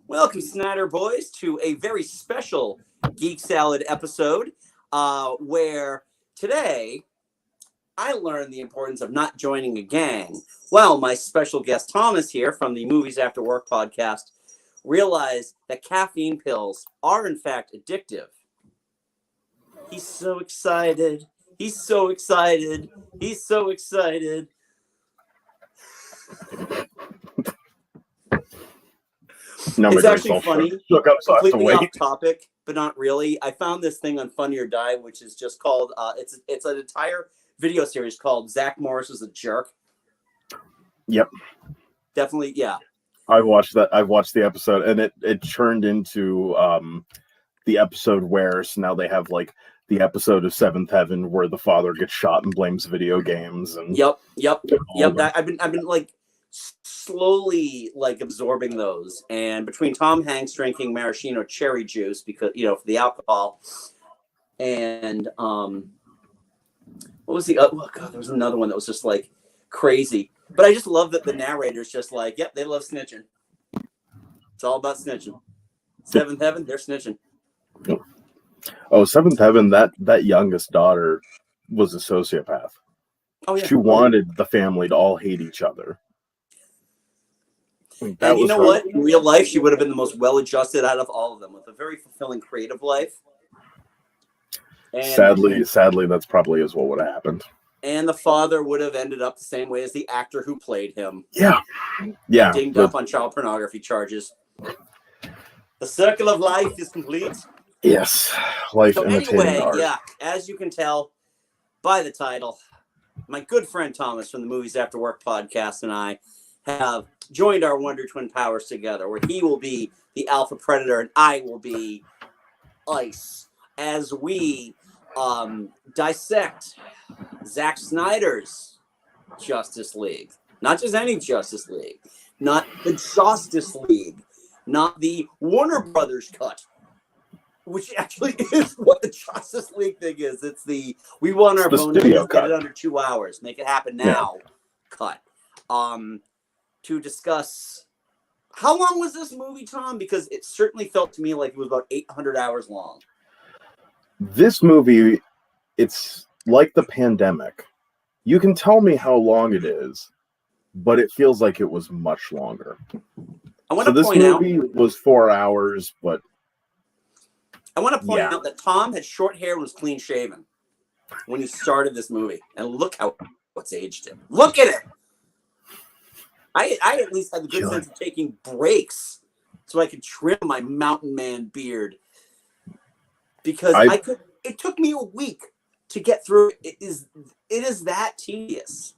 Welcome, Snyder Boys, to a very special Geek Salad episode where today I learned the importance of not joining a gang. Well, my special guest Thomas here from the Movies After Work podcast realized that caffeine pills are in fact addictive. He's so excited. He's so excited. He's so excited. It's actually funny. Completely off topic, but not really. I found this thing on Funny or Die, which is just called. It's an entire video series called "Zach Morris is a Jerk." Yep. Definitely, yeah. I've watched that. I've watched the episode, and it turned into the episode where so now they have like the episode of Seventh Heaven where the father gets shot and blames video games. And Yep. I've been like slowly like absorbing those, and between Tom Hanks drinking maraschino cherry juice because for the alcohol, and what was the oh god, there was another one that was just like crazy. But I just love that the narrator's just like, yep, they love snitching. It's all about snitching. Seventh Heaven, they're snitching. Oh, Seventh Heaven, that youngest daughter was a sociopath. Oh yeah. She wanted the family to all hate each other. And you know what? In real life, she would have been the most well-adjusted out of all of them, with a very fulfilling creative life. And sadly, that's probably what would have happened. And the father would have ended up the same way as the actor who played him. Yeah. Dinged up on child pornography charges. The circle of life is complete. Yes. Life imitating art. Yeah, as you can tell by the title, my good friend Thomas from the Movies After Work podcast and I have joined our Wonder Twin powers together, where he will be the Alpha Predator and I will be Ice, as we dissect Zach Snyder's Justice League. Not just any Justice League, not the Justice League, not the Warner Brothers cut, which actually is what the Justice League thing is. It's we want our bonus, get it under 2 hours, make it happen now cut. To discuss how long was this movie, Tom? Because it certainly felt to me like it was about 800 hours long. This movie, it's like the pandemic. You can tell me how long it is, but it feels like it was much longer. I want to point out this movie was 4 hours, but I want to point out that Tom had short hair and was clean shaven when he started this movie, and look how what's aged him. Look at it. I at least had the good sense of taking breaks so I could trim my mountain man beard, because it took me a week to get through. It is that tedious.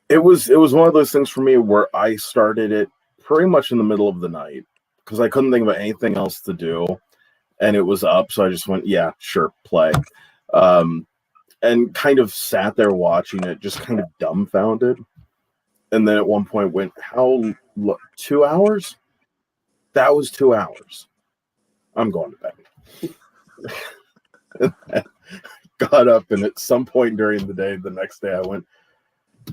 It was one of those things for me where I started it pretty much in the middle of the night because I couldn't think of anything else to do, and it was up, so I just went, yeah, sure, play. And kind of sat there watching it, just kind of dumbfounded. And then at one point went, 2 hours? That was 2 hours. I'm going to bed. Got up, and at some point during the day, the next day, I went,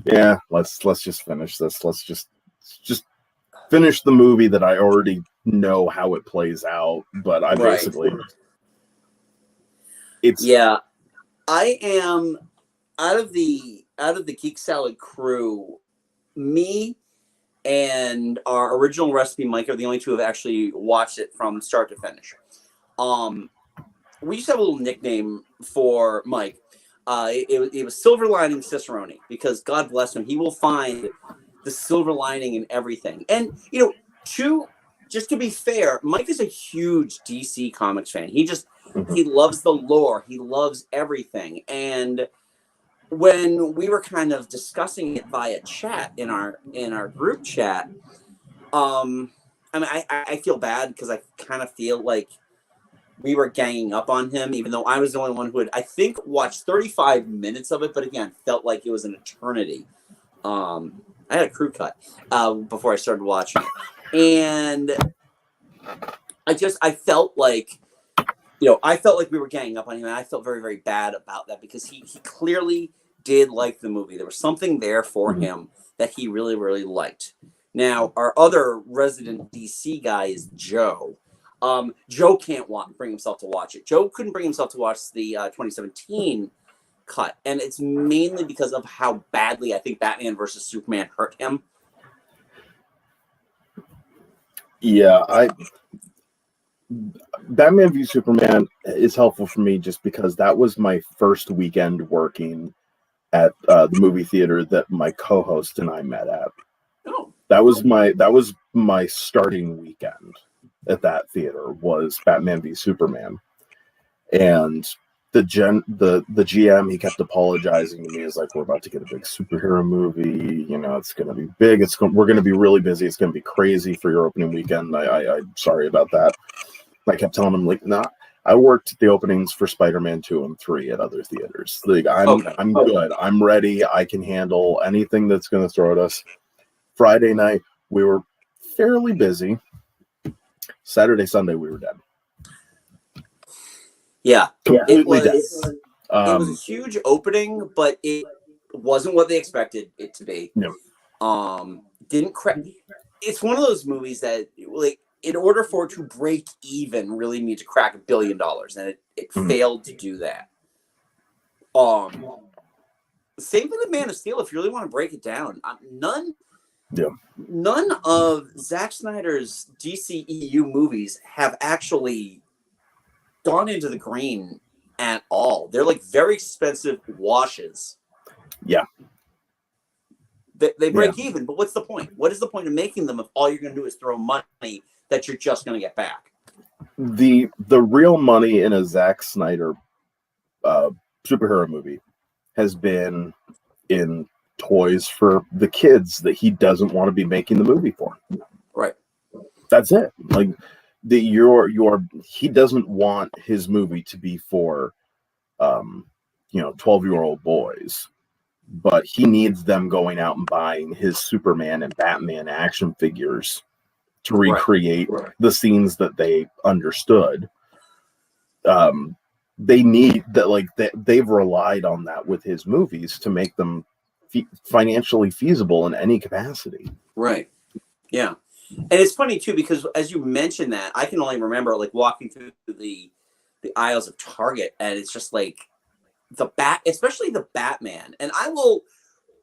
yeah, let's just finish this. Let's just finish the movie that I already know how it plays out. But I basically... I am out of the Geek Salad crew. Me and our original recipe Mike are the only two who have actually watched it from start to finish. We used to have a little nickname for Mike. It was Silver Lining Cicerone, because God bless him, he will find the silver lining in everything. And just to be fair, Mike is a huge DC Comics fan. He loves the lore. He loves everything. And when we were kind of discussing it via chat in our group chat, I feel bad because I kind of feel like we were ganging up on him, even though I was the only one who had, I think, watched 35 minutes of it, but again, felt like it was an eternity. I had a crew cut before I started watching it. And I felt like, I felt like we were ganging up on him, and I felt very, very bad about that because he clearly did like the movie. There was something there for him that he really, really liked. Now, our other resident DC guy is Joe. Joe can't bring himself to watch it. Joe couldn't bring himself to watch the 2017 cut, and it's mainly because of how badly I think Batman versus Superman hurt him. Yeah, Batman v Superman is helpful for me just because that was my first weekend working at the movie theater that my co-host and I met at. Oh. That was my starting weekend at that theater, was Batman v Superman. And the GM, he kept apologizing to me. He's like, we're about to get a big superhero movie, you know, it's going to be big, we're going to be really busy, it's going to be crazy for your opening weekend. I'm sorry about that. I kept telling him, like, nah, I worked the openings for Spider-Man 2 and 3 at other theaters. Like, I'm good. I'm ready. I can handle anything that's going to throw at us. Friday night, we were fairly busy. Saturday, Sunday, we were dead. Yeah. Completely dead. It was a huge opening, but it wasn't what they expected it to be. No. Didn't crack. It's one of those movies that, like, in order for it to break even, really need to crack $1 billion, and it failed to do that. Same with the Man of Steel. If you really want to break it down, none of Zack Snyder's DCEU movies have actually gone into the green at all. They're like very expensive washes. Yeah. They break even, but what's the point? What is the point of making them if all you're going to do is throw money that you're just going to get back? The real money in a Zack Snyder superhero movie has been in toys for the kids that he doesn't want to be making the movie for. Right. That's it. Like, he doesn't want his movie to be for 12-year-old boys, but he needs them going out and buying his Superman and Batman action figures to recreate the scenes that they understood. They need that, like, they've relied on that with his movies to make them financially feasible in any capacity. Right. Yeah. And it's funny too, because as you mentioned that, I can only remember, like, walking through the aisles of Target, and it's just like especially the Batman. And I will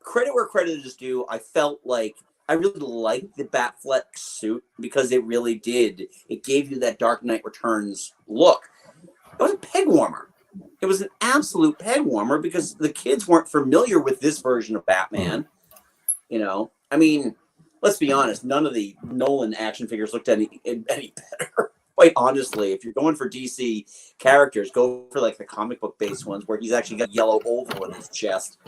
credit where credit is due. I felt like I really liked the Batfleck suit because it really did. It gave you that Dark Knight Returns look. It was a peg warmer. It was an absolute peg warmer because the kids weren't familiar with this version of Batman. You know, I mean, let's be honest. None of the Nolan action figures looked any better. Quite honestly, if you're going for DC characters, go for like the comic book based ones where he's actually got yellow oval in his chest.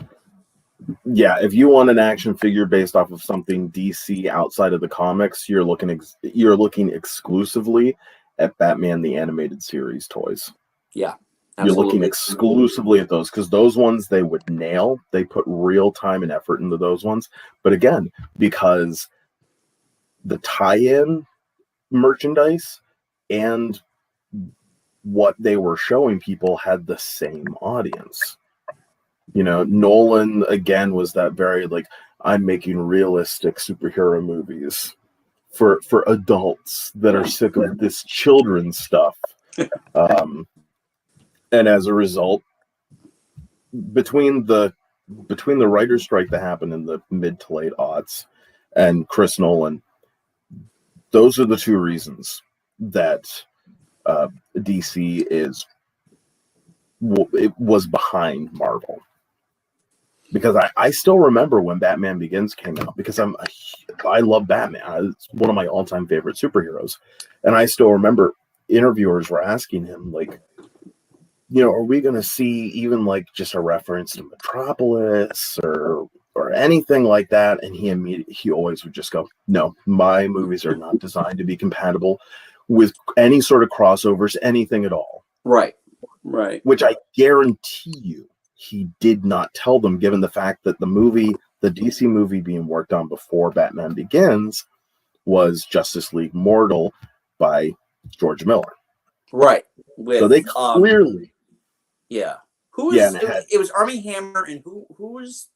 Yeah, if you want an action figure based off of something DC outside of the comics, you're looking exclusively at Batman the Animated Series toys. Yeah, absolutely. You're looking exclusively at those, because those ones they would nail. They put real time and effort into those ones. But again, because the tie-in merchandise and what they were showing people had the same audience. You know, Nolan, again, was that very, like, I'm making realistic superhero movies for adults that are sick of this children's stuff. And as a result, between the writer's strike that happened in the mid to late aughts and Chris Nolan, those are the two reasons that DC was behind Marvel. Because I still remember when Batman Begins came out, because I love Batman. It's one of my all-time favorite superheroes. And I still remember interviewers were asking him, like, you know, are we going to see even like just a reference to Metropolis or anything like that? And he always would just go, no, my movies are not designed to be compatible with any sort of crossovers, anything at all. Right. Which I guarantee you he did not tell them, given the fact that the DC movie being worked on before Batman Begins was Justice League Mortal by George Miller. Right. So they clearly... Yeah. It was Armie Hammer, and who was...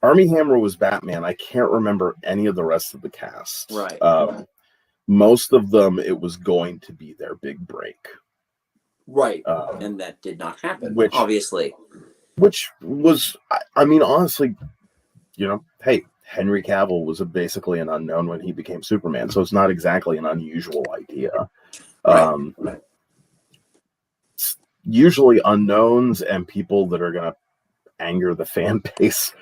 Armie Hammer was Batman. I can't remember any of the rest of the cast. Right. Most of them, it was going to be their big break. Right. And that did not happen, which, obviously. Which was, I mean, honestly, you know, hey, Henry Cavill was basically an unknown when he became Superman, so it's not exactly an unusual idea. Right. Usually unknowns and people that are going to anger the fan base,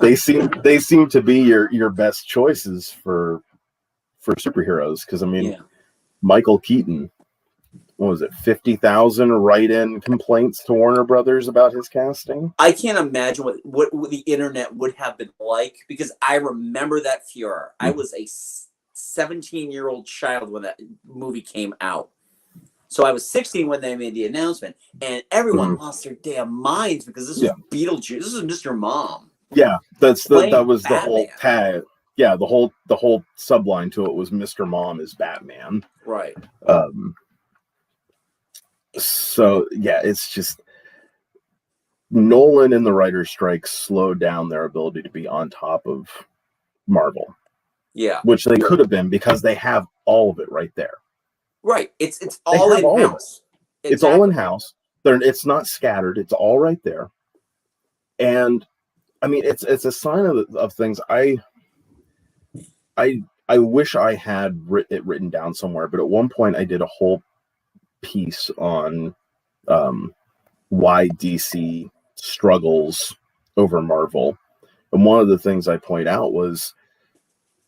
they seem to be your best choices for superheroes. Because I mean, Michael Keaton, what was it, 50,000 write-in complaints to Warner Brothers about his casting? I can't imagine what the internet would have been like, because I remember that furor. I was a 17-year-old child when that movie came out. So I was 16 when they made the announcement, and everyone lost their damn minds because this was Beetlejuice. This is Mr. Mom. Yeah, that was Batman. The whole tag. Yeah, the whole subline to it was Mr. Mom is Batman. Right. So yeah, it's just Nolan and the writer's strike slowed down their ability to be on top of Marvel. Yeah, which they could have been, because they have all of it right there. Right. It's all in house. Exactly. It's all in house. It's not scattered. It's all right there. And I mean, it's a sign of things. I wish I had it written down somewhere, but at one point I did a whole piece on why DC struggles over Marvel. And one of the things I point out was,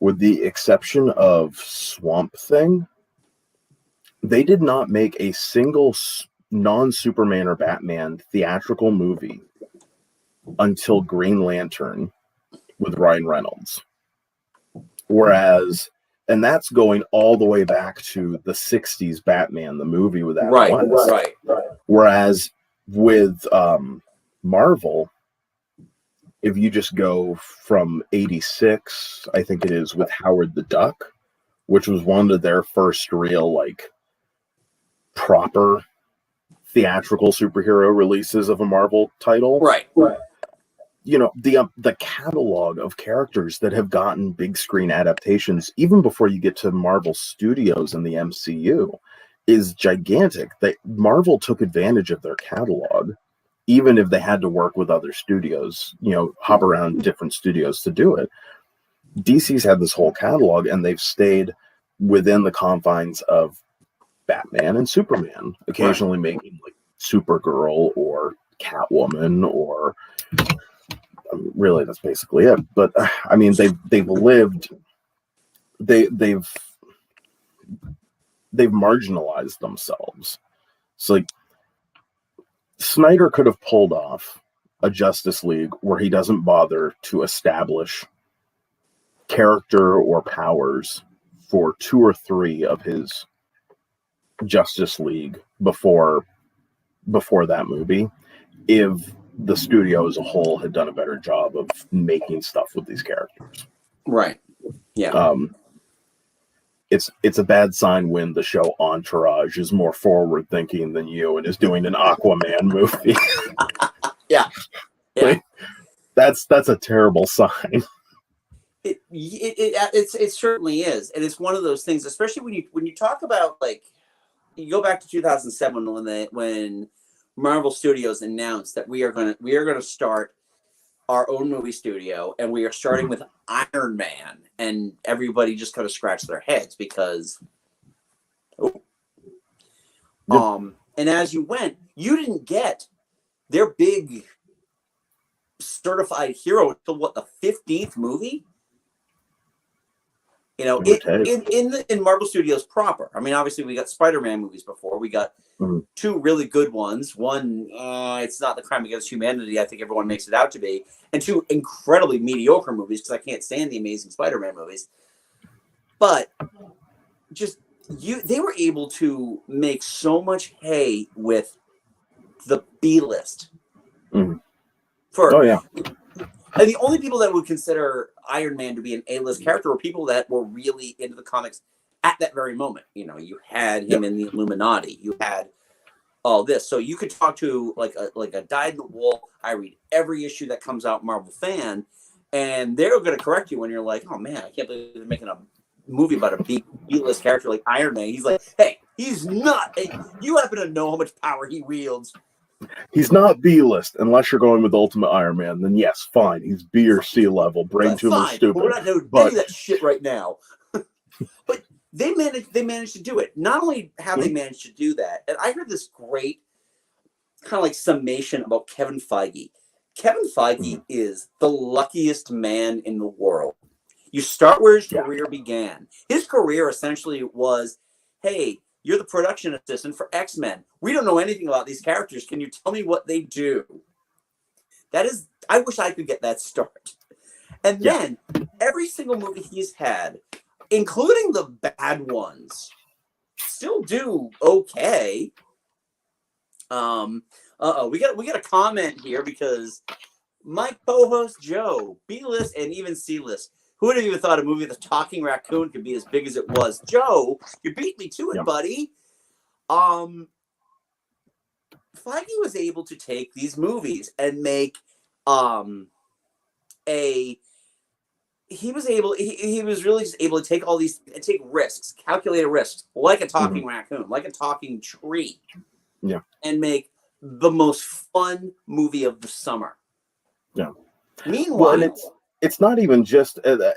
with the exception of Swamp Thing, they did not make a single non-Superman or Batman theatrical movie until Green Lantern with Ryan Reynolds. Whereas, and that's going all the way back to the 60s Batman, the movie with Adam West. Right. Whereas with Marvel, if you just go from 86, I think it is, with Howard the Duck, which was one of their first real, like, proper theatrical superhero releases of a Marvel title. Right. You know, the catalog of characters that have gotten big screen adaptations, even before you get to Marvel Studios and the MCU, is gigantic. Marvel took advantage of their catalog, even if they had to work with other studios, you know, hop around different studios to do it. DC's had this whole catalog, and they've stayed within the confines of Batman and Superman, occasionally making like Supergirl or Catwoman, or really that's basically it. But I mean, they've marginalized themselves. So like, Snyder could have pulled off a Justice League where he doesn't bother to establish character or powers for 2 or 3 of his Justice League before that movie, if the studio as a whole had done a better job of making stuff with these characters. Right. Yeah. It's a bad sign when the show Entourage is more forward thinking than you and is doing an Aquaman movie. Yeah. Like, that's a terrible sign. It certainly is, and it's one of those things, especially when you talk about, like, you go back to 2007 when Marvel Studios announced that we are going to start our own movie studio, and we are starting with Iron Man, and everybody just kind of scratched their heads because and as you went, you didn't get their big certified hero until what, the 15th movie? You know, in Marvel Studios proper. I mean, obviously we got Spider-Man movies before. We got 2 really good ones. One, it's not the Crime Against Humanity I think everyone makes it out to be, and 2 incredibly mediocre movies because I can't stand the Amazing Spider-Man movies. But just they were able to make so much hay with the B-list. And the only people that would consider Iron Man to be an A-list character were people that were really into the comics at that very moment. You know, you had him in the Illuminati. You had all this. So you could talk to like a dyed-in-the-wool, I read every issue that comes out Marvel fan, And they're going to correct you when you're like, oh man, I can't believe they're making a movie about a B-list character like Iron Man. He's like, hey, he's not. You happen to know how much power he wields. He's not B-list unless you're going with Ultimate Iron Man. Then yes, fine. He's B or C level. Brain tumor, stupid. But we're not doing any of that shit right now. But they managed to do it. Not only have they managed to do that, and I heard this great kind of like summation about Kevin Feige. Kevin Feige is the luckiest man in the world. You start where his career began. His career essentially was, hey, you're the production assistant for X-Men. We don't know anything about these characters. Can you tell me what they do? I wish I could get that start. And then every single movie he's had, including the bad ones, still do okay. We got a comment here because my co-host Joe, B-list and even C-list. Who would have even thought a movie with a talking raccoon could be as big as it was? Joe, you beat me to it, buddy. Feige was able to take these movies and make he was really able to take all these and take risks, calculated risks, like a talking raccoon, like a talking tree, and make the most fun movie of the summer. Yeah. Meanwhile, well, it's not even just a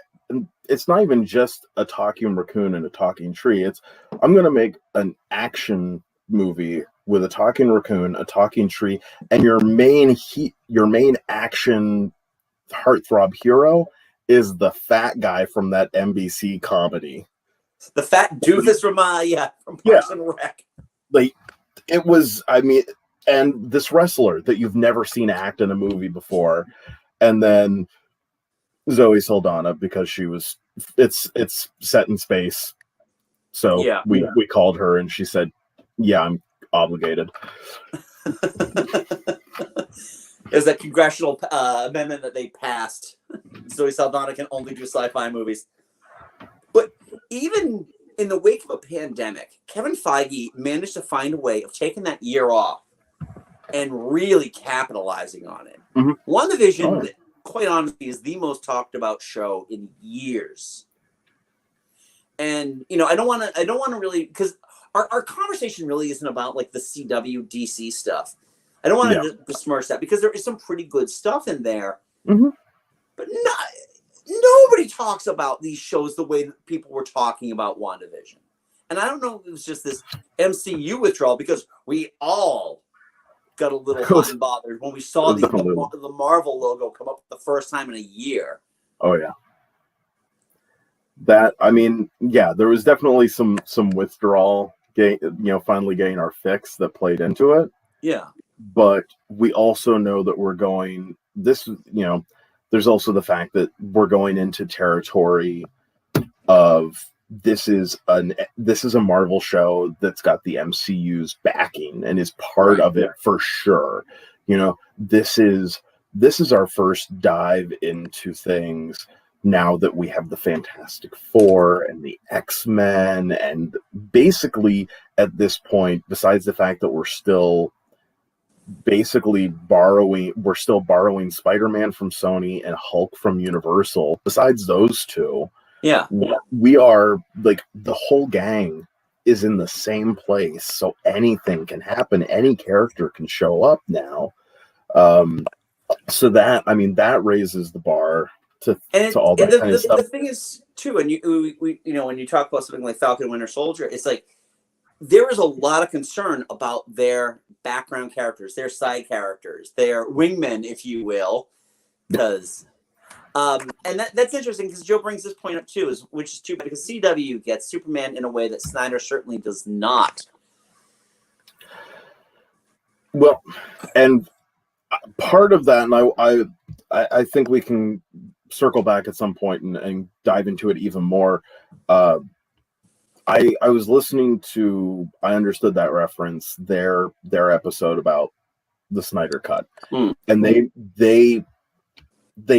talking raccoon and a talking tree. I'm going to make an action movie with a talking raccoon, a talking tree, and your main action heartthrob hero is the fat guy from that NBC comedy. The fat doofus from Parks and Rec. Like it was, and this wrestler that you've never seen act in a movie before, and then Zoe Saldana, because it's set in space, so we called her and she said, "Yeah, I'm obligated." There's that congressional amendment that they passed. Zoe Saldana can only do sci-fi movies. But even in the wake of a pandemic, Kevin Feige managed to find a way of taking that year off and really capitalizing on it. WandaVision, quite honestly, is the most talked about show in years. And I don't want to really, because our conversation really isn't about like the CW DC stuff. I don't want to besmirch that because there is some pretty good stuff in there, but nobody talks about these shows the way that people were talking about WandaVision. And I don't know if it was just this MCU withdrawal, because we all got a little hot and bothered when we saw the Marvel logo come up the first time in a year. Oh yeah. There was definitely some withdrawal, finally getting our fix that played into it. Yeah. But we also know that we're going there's also the fact that we're going into territory of this is a Marvel show that's got the MCU's backing and is part of it for sure. This is our first dive into things now that we have the Fantastic Four and the X-Men, and basically at this point, besides the fact that we're still borrowing Spider-Man from Sony and Hulk from Universal, besides those two, we are like the whole gang is in the same place, so anything can happen, any character can show up now. So that raises the bar to all that kind of stuff. The thing is too, and when you talk about something like Falcon Winter Soldier, it's like there is a lot of concern about their background characters, their side characters, their wingmen, if you will, because and that's interesting because Joe brings this point up too, which is too bad, because CW gets Superman in a way that Snyder certainly does not. Well, and part of that, and I think we can circle back at some point and dive into it even more. I was listening to, I understood that reference, their episode about the Snyder Cut, and they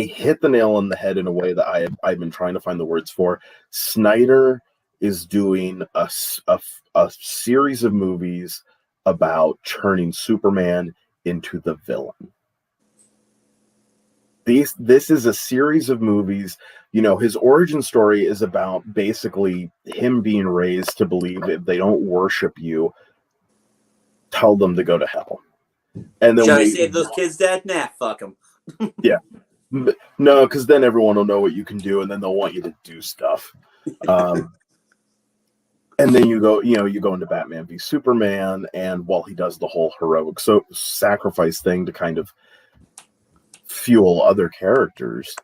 hit the nail on the head in a way that I've been trying to find the words for. Snyder is doing a series of movies about turning Superman into the villain. This is a series of movies. You know, his origin story is about basically him being raised to believe if they don't worship you, tell them to go to hell. And then Should I save those kids, Dad? Nah, fuck them. Yeah. No, because then everyone will know what you can do, and then they'll want you to do stuff. And then you go into Batman v Superman, and while he does the whole heroic sacrifice thing to kind of fuel other characters,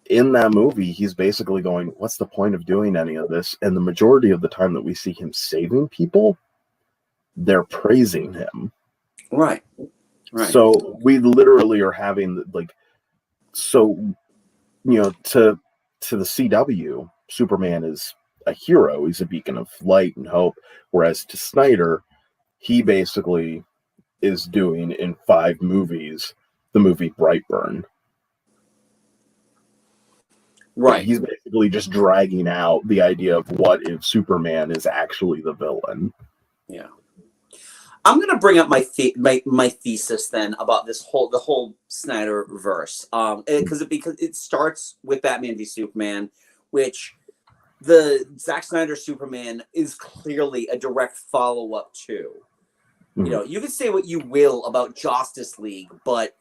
in that movie, he's basically going, what's the point of doing any of this? And the majority of the time that we see him saving people, they're praising him. Right. So we literally are having to the CW, Superman is a hero. He's a beacon of light and hope. Whereas to Snyder, he basically is doing in 5 movies the movie Brightburn. Right. He's basically just dragging out the idea of what if Superman is actually the villain. Yeah. I'm going to bring up my thesis then about the whole Snyder verse, because it starts with Batman v Superman, which the Zack Snyder Superman is clearly a direct follow-up to. Mm-hmm. You know, you can say what you will about Justice League, but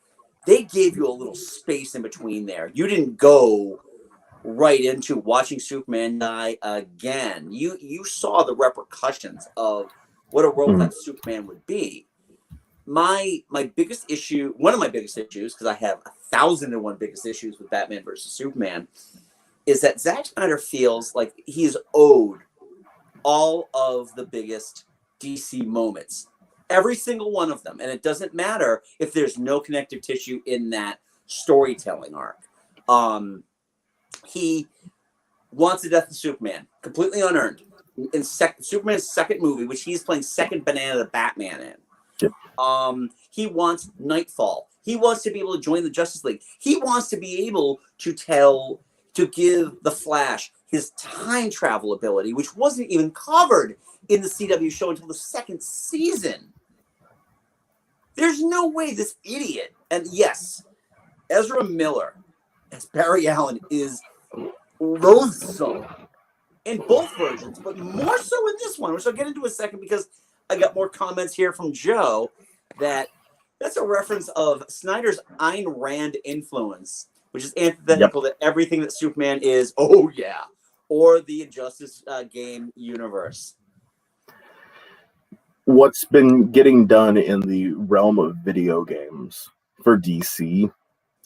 they gave you a little space in between there. You didn't go right into watching Superman die again. You saw the repercussions of what a role that Superman would be. My biggest issue, one of my biggest issues, because I have 1,001 biggest issues with Batman versus Superman, is that Zack Snyder feels like he's owed all of the biggest DC moments. Every single one of them. And it doesn't matter if there's no connective tissue in that storytelling arc. He wants the death of Superman, completely unearned. In Superman's second movie, which he's playing second banana to Batman in. Yep. He wants Nightfall. He wants to be able to join the Justice League. He wants to be able to give the Flash his time travel ability, which wasn't even covered in the CW show until the second season. There's no way this idiot, and yes, Ezra Miller as Barry Allen is loathsome in both versions, but more so in this one, which I'll get into in a second because I got more comments here from Joe that's a reference of Snyder's Ayn Rand influence, which is antithetical to everything that Superman is, or the Injustice game universe. What's been getting done in the realm of video games for DC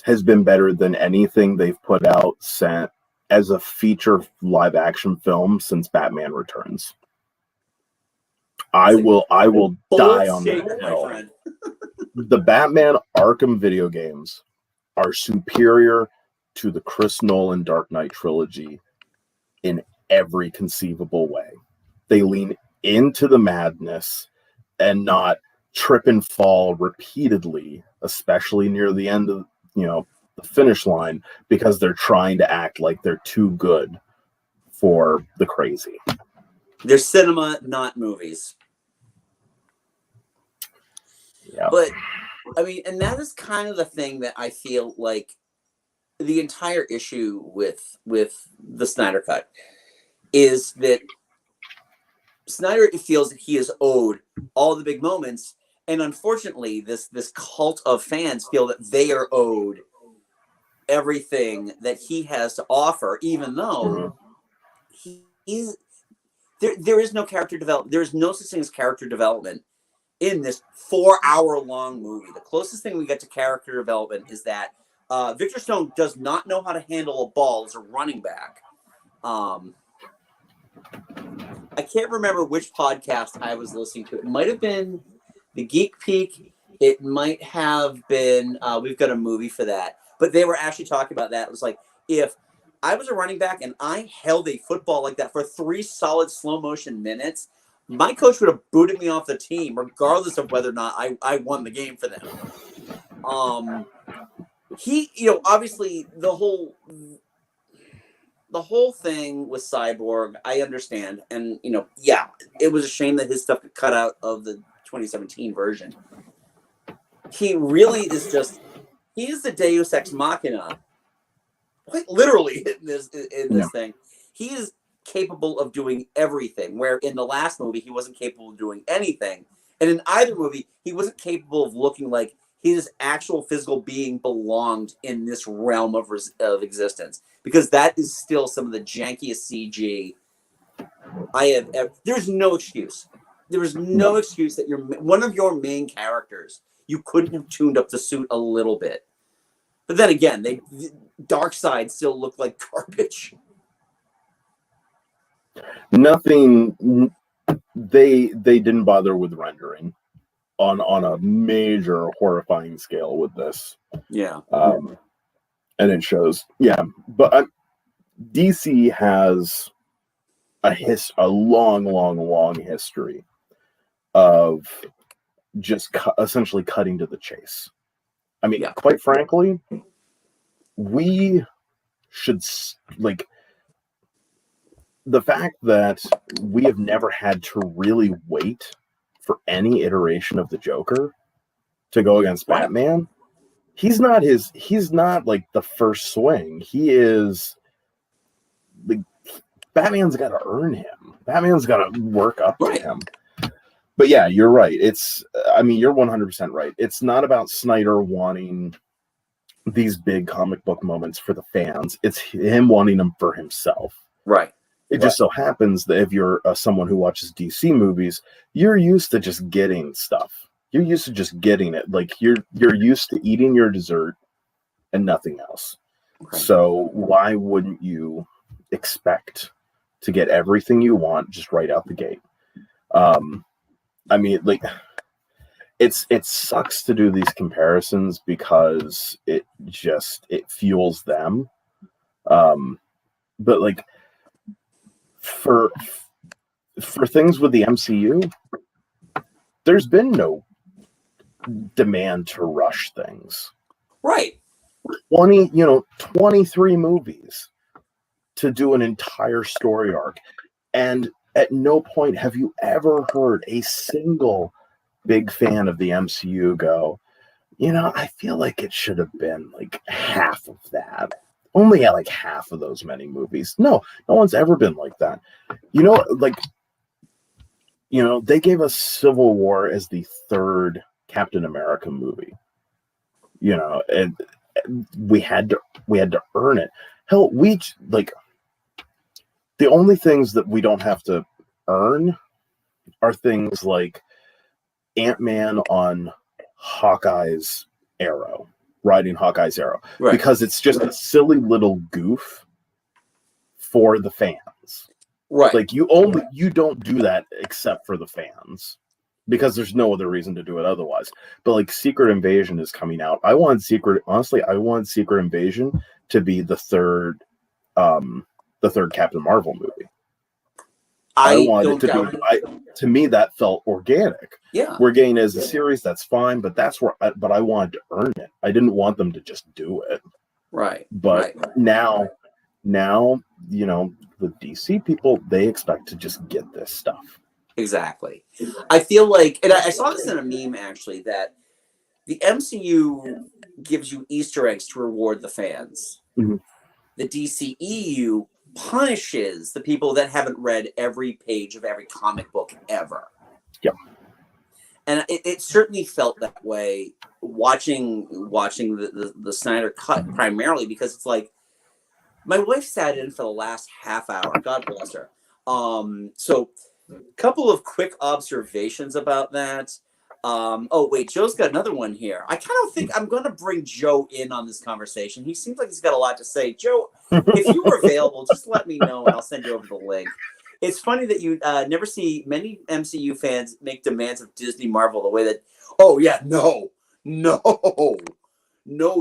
has been better than anything they've put out as a feature live action film since Batman Returns. I will die on that hill. The Batman Arkham video games are superior to the Chris Nolan Dark Knight trilogy in every conceivable way. They lean into the madness and not trip and fall repeatedly, especially near the end of the finish line, because they're trying to act like they're too good for the crazy. They're cinema, not movies. Yeah. But I mean, and that is kind of the thing that I feel like the entire issue with the Snyder Cut is that Snyder feels that he is owed all the big moments, and unfortunately, this cult of fans feel that they are owed everything that he has to offer, even though there is no character development. There is no such thing as character development in this 4-hour-long movie. The closest thing we get to character development is that Victor Stone does not know how to handle a ball as a running back. I can't remember which podcast I was listening to. It might have been the Geek Peak. It might have been We've Got a Movie for that. But they were actually talking about that. It was like, if I was a running back and I held a football like that for 3 solid slow motion minutes, my coach would have booted me off the team, regardless of whether or not I won the game for them. Obviously the whole thing with Cyborg, I understand. And, it was a shame that his stuff got cut out of the 2017 version. He really is just he is the Deus Ex Machina, quite literally in this thing. He is capable of doing everything, where in the last movie he wasn't capable of doing anything, and in either movie he wasn't capable of looking like his actual physical being belonged in this realm of existence, because that is still some of the jankiest CG I have ever. There's no excuse. There is no excuse that one of your main characters, you couldn't have tuned up the suit a little bit. But then again, Darkseid still looked like garbage. Nothing. They didn't bother with rendering on a major horrifying scale with this. Yeah. And it shows. Yeah, but DC has a long history of just essentially cutting to the chase. I mean, quite frankly, we should the fact that we have never had to really wait for any iteration of the Joker to go against Batman. He's not like the first swing. He is Batman's got to earn him. Batman's got to work up to him. But yeah, you're right. You're 100% right. It's not about Snyder wanting these big comic book moments for the fans. It's him wanting them for himself. Right. It just so happens that if you're someone who watches DC movies, you're used to just getting stuff. You're used to just getting it. Like you're used to eating your dessert and nothing else. Okay. So why wouldn't you expect to get everything you want just right out the gate? It sucks to do these comparisons because it fuels them. But like for things with the MCU, there's been no demand to rush things. Right. 23 movies to do an entire story arc. And at no point have you ever heard a single big fan of the MCU go, I feel like it should have been like half of that. Only at like half of those many movies. No one's ever been like that. They gave us Civil War as the third Captain America movie. And we had to earn it. Hell, the only things that we don't have to earn are things like Ant-Man on Hawkeye's arrow, riding Hawkeye's arrow, because it's just a silly little goof for the fans. Right. Like you don't do that except for the fans, because there's no other reason to do it otherwise. But like Secret Invasion is coming out. I want Secret Invasion to be the third Captain Marvel movie. I want it to be. To me, that felt organic. Yeah, we're getting as a series. That's fine, but but I wanted to earn it. I didn't want them to just do it. Right. But now, the DC people, they expect to just get this stuff. Exactly. I feel like, and I saw this in a meme actually, that the MCU gives you Easter eggs to reward the fans. Mm-hmm. The DCEU punishes the people that haven't read every page of every comic book ever. Yep. And it certainly felt that way watching the Snyder Cut, primarily because it's like, my wife sat in for the last half hour. God bless her. So a couple of quick observations about that. Wait, Joe's got another one here. I kind of think I'm going to bring Joe in on this conversation. He seems like he's got a lot to say. Joe, if you were available, just let me know and I'll send you over the link. It's funny that you never see many MCU fans make demands of Disney Marvel the way that, no,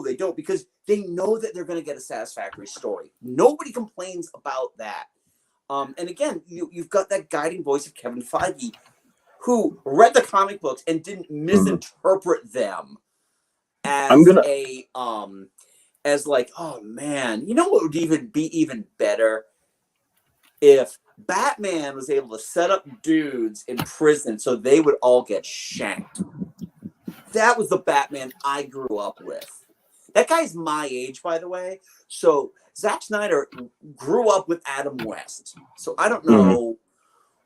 they don't, because they know that they're going to get a satisfactory story. Nobody complains about that. And again, you've got that guiding voice of Kevin Feige, who read the comic books and didn't misinterpret them as as like, oh man, you know what would even be better? If Batman was able to set up dudes in prison so they would all get shanked. That was the Batman I grew up with. That guy's my age, by the way. So Zack Snyder grew up with Adam West. So I don't know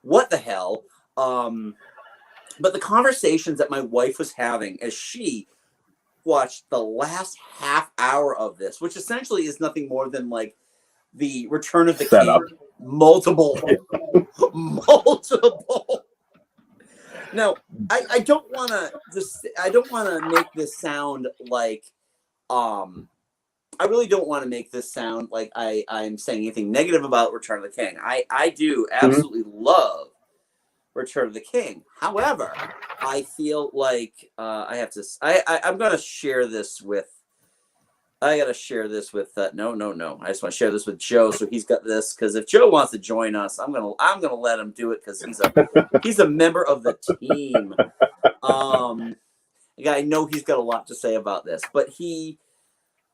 what the hell. But the conversations that my wife was having as she watched the last half hour of this, which essentially is nothing more than like the Return of the Setup. King, multiple. Now, I don't want to make this sound like I really don't want to make this sound like I'm saying anything negative about Return of the King. I do absolutely love Return of the King. However, I feel like I'm going to share this with. I got to share this with. No. I just want to share this with Joe, so he's got this. Because if Joe wants to join us, I'm gonna let him do it because he's a member of the team. I know he's got a lot to say about this, but he.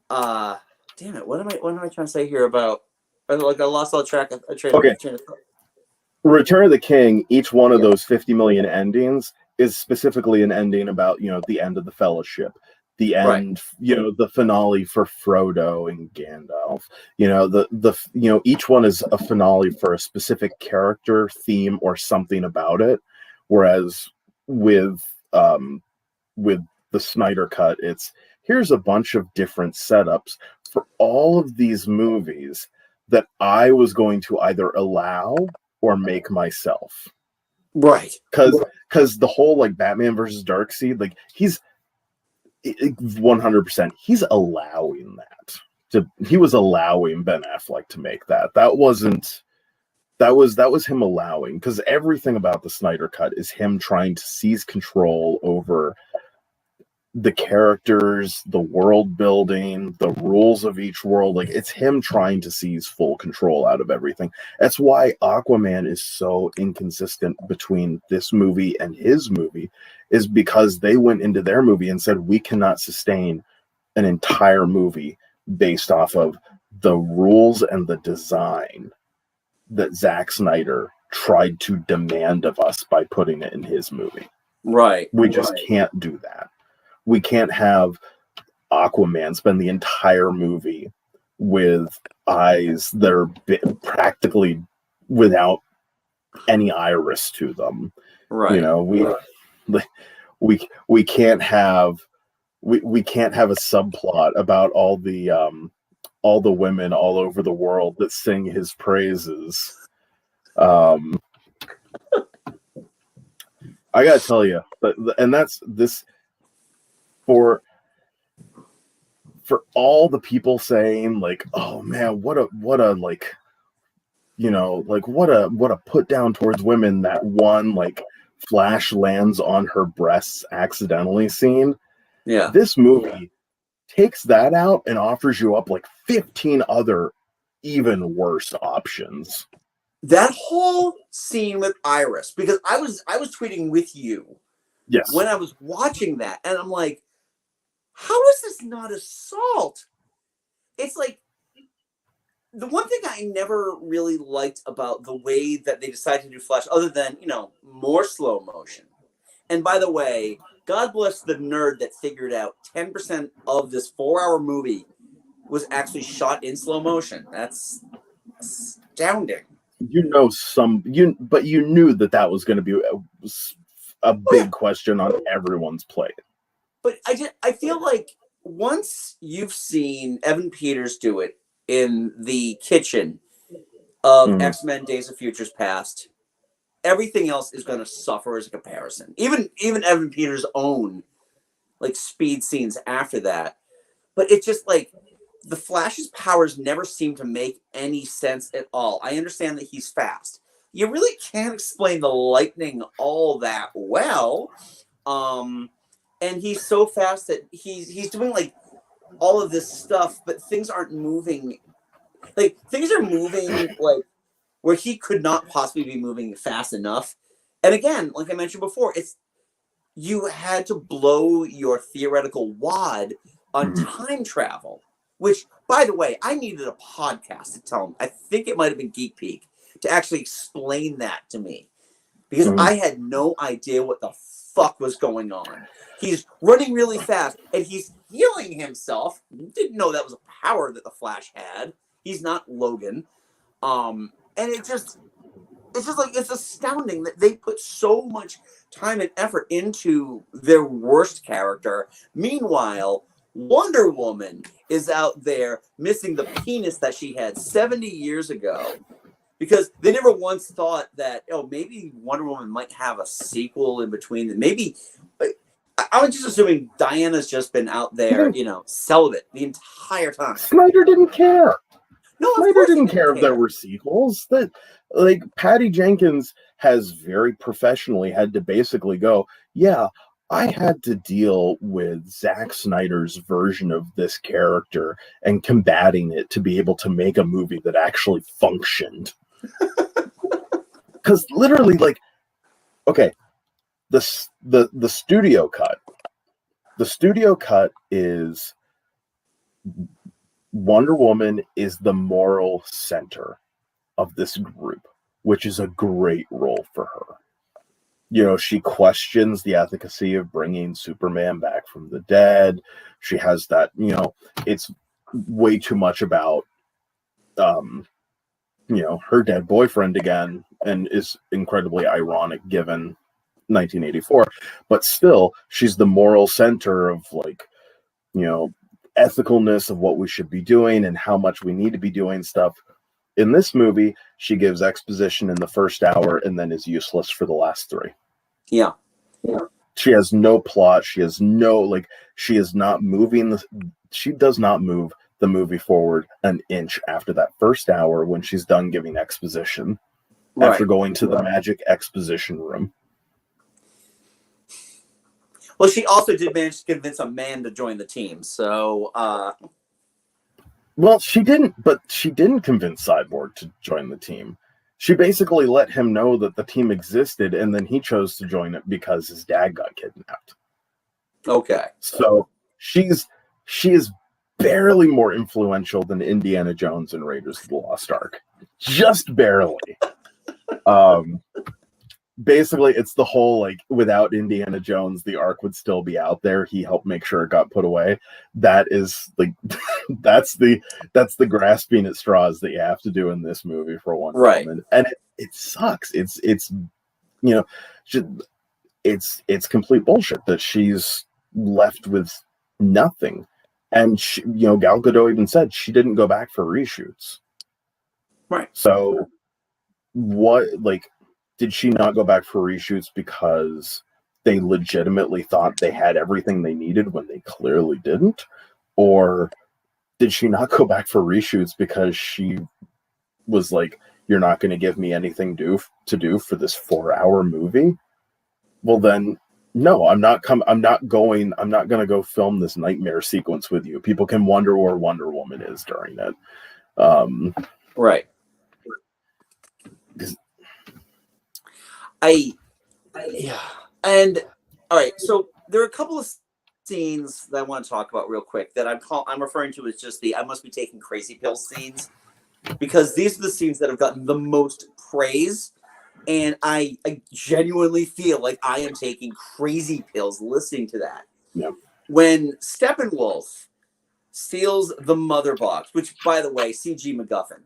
Damn it! What am I trying to say here about? Like I lost all track of. Okay. Return of the King, each one of those 50 million endings is specifically an ending about, the end of the Fellowship, the end, the finale for Frodo and Gandalf. Each one is a finale for a specific character, theme, or something about it. Whereas with the Snyder Cut, here's a bunch of different setups for all of these movies that I was going to either allow or make myself, right? Because the whole like Batman versus Darkseid, like he's 100%, he's allowing that. He was allowing Ben Affleck to make that. That was him allowing, because everything about the Snyder Cut is him trying to seize control over the characters, the world building, the rules of each world. Like, it's him trying to seize full control out of everything. That's why Aquaman is so inconsistent between this movie and his movie, is because they went into their movie and said, we cannot sustain an entire movie based off of the rules and the design that Zack Snyder tried to demand of us by putting it in his movie. Right. We just can't do that. We can't have Aquaman spend the entire movie with eyes that are practically without any iris to them. Right. We can't have we can't have a subplot about all the women all over the world that sing his praises. I gotta tell you, and that's this. For all the people saying like, oh man, what a like, what a put down towards women, that one like Flash lands on her breasts accidentally scene. Yeah. This movie takes that out and offers you up like 15 other even worse options. That whole scene with Iris, because I was tweeting with you. Yes. When I was watching that, and I'm like, how is this not assault? It's like, the one thing I never really liked about the way that they decided to do Flash, other than, more slow motion. And by the way, God bless the nerd that figured out 10% of this 4-hour movie was actually shot in slow motion. That's astounding. But you knew that was going to be a big question on everyone's plate. But I feel like once you've seen Evan Peters do it in the kitchen of X-Men Days of Futures Past, everything else is going to suffer as a comparison. Even Evan Peters' own like speed scenes after that. But it's just like the Flash's powers never seem to make any sense at all. I understand that he's fast. You really can't explain the lightning all that well. And he's so fast that he's doing like all of this stuff, but things aren't moving. Like, things are moving like where he could not possibly be moving fast enough. And again, like I mentioned before, you had to blow your theoretical wad on time travel, which, by the way, I needed a podcast to tell him. I think it might have been Geek Peek to actually explain that to me, because I had no idea what the fuck was going on. He's running really fast, and he's healing himself. Didn't know that was a power that the Flash had. He's not Logan. And it's just like, it's astounding that they put so much time and effort into their worst character. Meanwhile, Wonder Woman is out there missing the penis that she had 70 years ago, because they never once thought that, maybe Wonder Woman might have a sequel in between. Maybe, I was just assuming Diana's just been out there, celibate the entire time. Snyder didn't care. No, Snyder didn't care if there were sequels. That, like, Patty Jenkins has very professionally had to basically go, yeah, I had to deal with Zach Snyder's version of this character and combating it to be able to make a movie that actually functioned. Because literally, like, okay, the studio cut. The studio cut is Wonder Woman is the moral center of this group, which is a great role for her. She questions the efficacy of bringing Superman back from the dead. She has that, it's way too much about, her dead boyfriend again, and is incredibly ironic given 1984. But still, she's the moral center of, like, ethicalness of what we should be doing and how much we need to be doing stuff. In this movie, she gives exposition in the first hour and then is useless for the last 3. Yeah. She has no plot. She has no, she is not moving. She does not move the movie forward an inch after that first hour when she's done giving exposition, after going to the magic exposition room. Well, she also did manage to convince a man to join the team, so... Well, she didn't convince Cyborg to join the team. She basically let him know that the team existed, and then he chose to join it because his dad got kidnapped. Okay. So she is barely more influential than Indiana Jones and Raiders of the Lost Ark. Just barely. Basically, it's the whole, without Indiana Jones, the Ark would still be out there. He helped make sure it got put away. That is, that's the grasping at straws that you have to do in this movie for Wonder Woman. And it sucks. It's complete bullshit that she's left with nothing. And she, Gal Gadot even said she didn't go back for reshoots. Right. So what, did she not go back for reshoots because they legitimately thought they had everything they needed when they clearly didn't? Or did she not go back for reshoots because she was like, you're not going to give me anything to do for this 4-hour movie? Well, then, no, I'm not going to go film this nightmare sequence with you. People can wonder where Wonder Woman is during it. Right. Yeah. And all right, so there are a couple of scenes that I want to talk about real quick that I'm referring to as just the I must be taking crazy pills scenes, because these are the scenes that have gotten the most praise, and I genuinely feel like I am taking crazy pills listening to that. Yeah. When Steppenwolf steals the mother box, which, by the way, CG MacGuffin,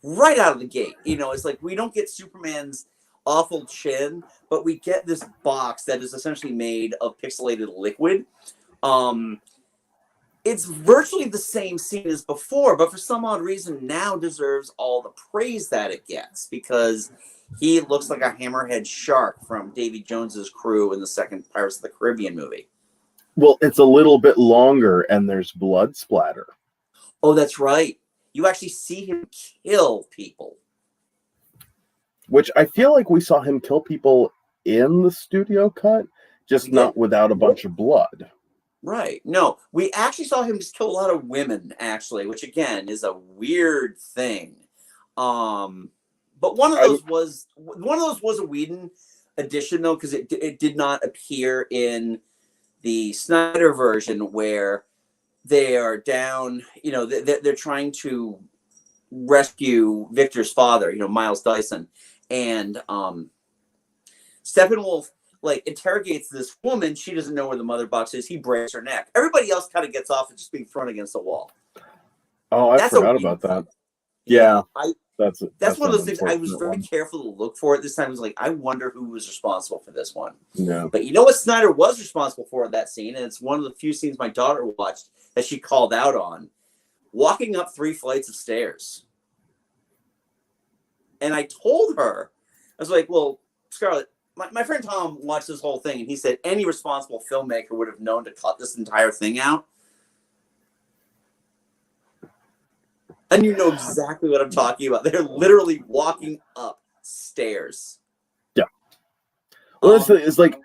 right out of the gate, it's like we don't get Superman's awful chin, but we get this box that is essentially made of pixelated liquid. It's virtually the same scene as before, but for some odd reason now deserves all the praise that it gets, because he looks like a hammerhead shark from Davy Jones's crew in the second Pirates of the Caribbean movie. Well, it's a little bit longer and there's blood splatter. Oh, that's right. You actually see him kill people. Which I feel like we saw him kill people in the studio cut, just not without a bunch of blood. Right. No, we actually saw him just kill a lot of women, actually, which again is a weird thing. But one of those was a Whedon addition, though, because it did not appear in the Snyder version, where they are down. They're trying to rescue Victor's father, Miles Dyson. And Steppenwolf like interrogates this woman. She doesn't know where the mother box is. He breaks her neck. Everybody else kind of gets off at just being thrown against the wall. Oh, I forgot about that. Yeah, that's one of those things I was very careful to look for it this time. I was like, I wonder who was responsible for this one. Yeah. But you know what Snyder was responsible for in that scene, and it's one of the few scenes my daughter watched that she called out on. Walking up 3 flights of stairs. And I told her, I was like, well, Scarlett, my friend Tom watched this whole thing, and he said any responsible filmmaker would have known to cut this entire thing out. And you know exactly what I'm talking about. They're literally walking up stairs. Yeah. Well, it's like,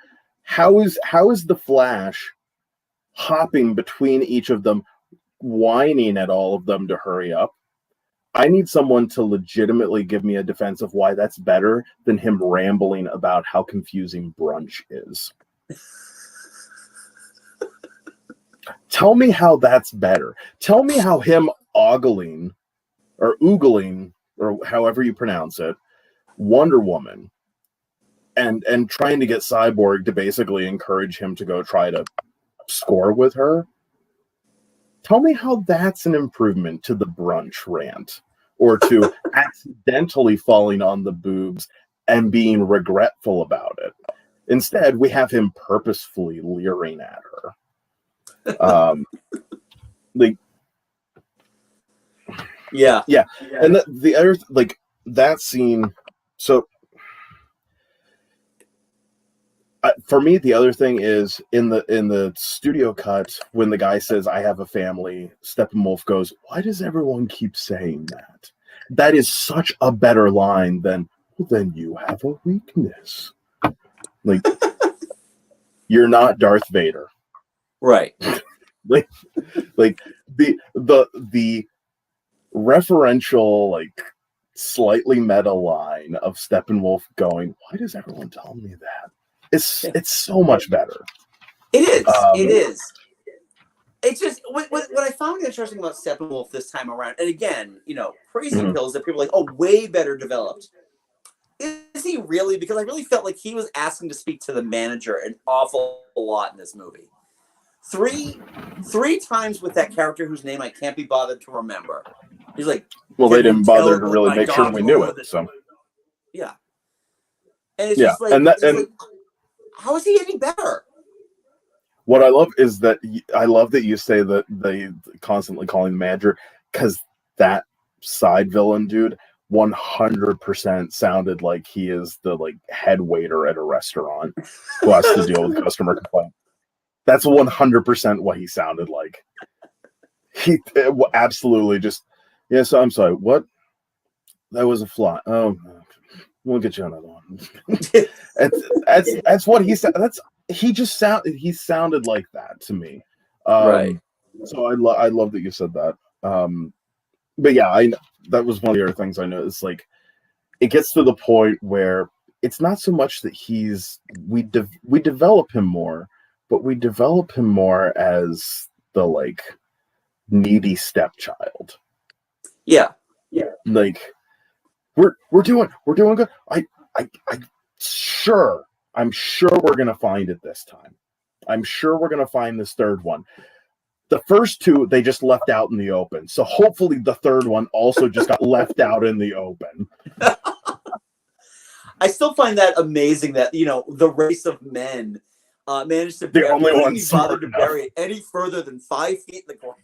how is the Flash hopping between each of them, whining at all of them to hurry up? I need someone to legitimately give me a defense of why that's better than him rambling about how confusing brunch is. Tell me how that's better. Tell me how him oogling, or however you pronounce it, Wonder Woman, and trying to get Cyborg to basically encourage him to go try to score with her. Tell me how that's an improvement to the brunch rant, or to accidentally falling on the boobs and being regretful about it. Instead, we have him purposefully leering at her. Yeah. And the other, like, that scene. So for me, the other thing is in the studio cut, when the guy says, "I have a family," Steppenwolf goes, "Why does everyone keep saying that?" That is such a better line than, "Well, then you have a weakness." Like, you're not Darth Vader. Right. like the referential, like, slightly meta line of Steppenwolf going, "Why does everyone tell me that?" It's so much better. It is. It is. It's just what I found interesting about Steppenwolf this time around, and again, you know, praising pills that people are like, oh, way better developed. Is he really? Because I really felt like he was asking to speak to the manager an awful lot in this movie. Three times with that character whose name I can't be bothered to remember. He's like, well, they didn't bother to really make sure we knew it. So yeah, and it's just like, like, how is he any better? What I love is that you say that they constantly calling the manager, because that side villain dude 100% sounded like he is the, like, head waiter at a restaurant who has to deal with customer complaint. That's 100% what he sounded like. He absolutely just, yes, I'm sorry, what? That was a fly. Oh, we'll get you another one. That's what he said. He sounded like that to me. Right. So I love that you said that. But yeah, that was one of the other things I noticed. Like, it gets to the point where it's not so much that we develop him more, but we develop him more as the, like, needy stepchild. Yeah. Like, we're doing good. I'm sure we're gonna find it this time. I'm sure we're gonna find this third one. The first two they just left out in the open, so hopefully the third one also just got left out in the open. I still find that amazing that, you know, the race of men managed to bother to bury it any further than 5 feet in the ground.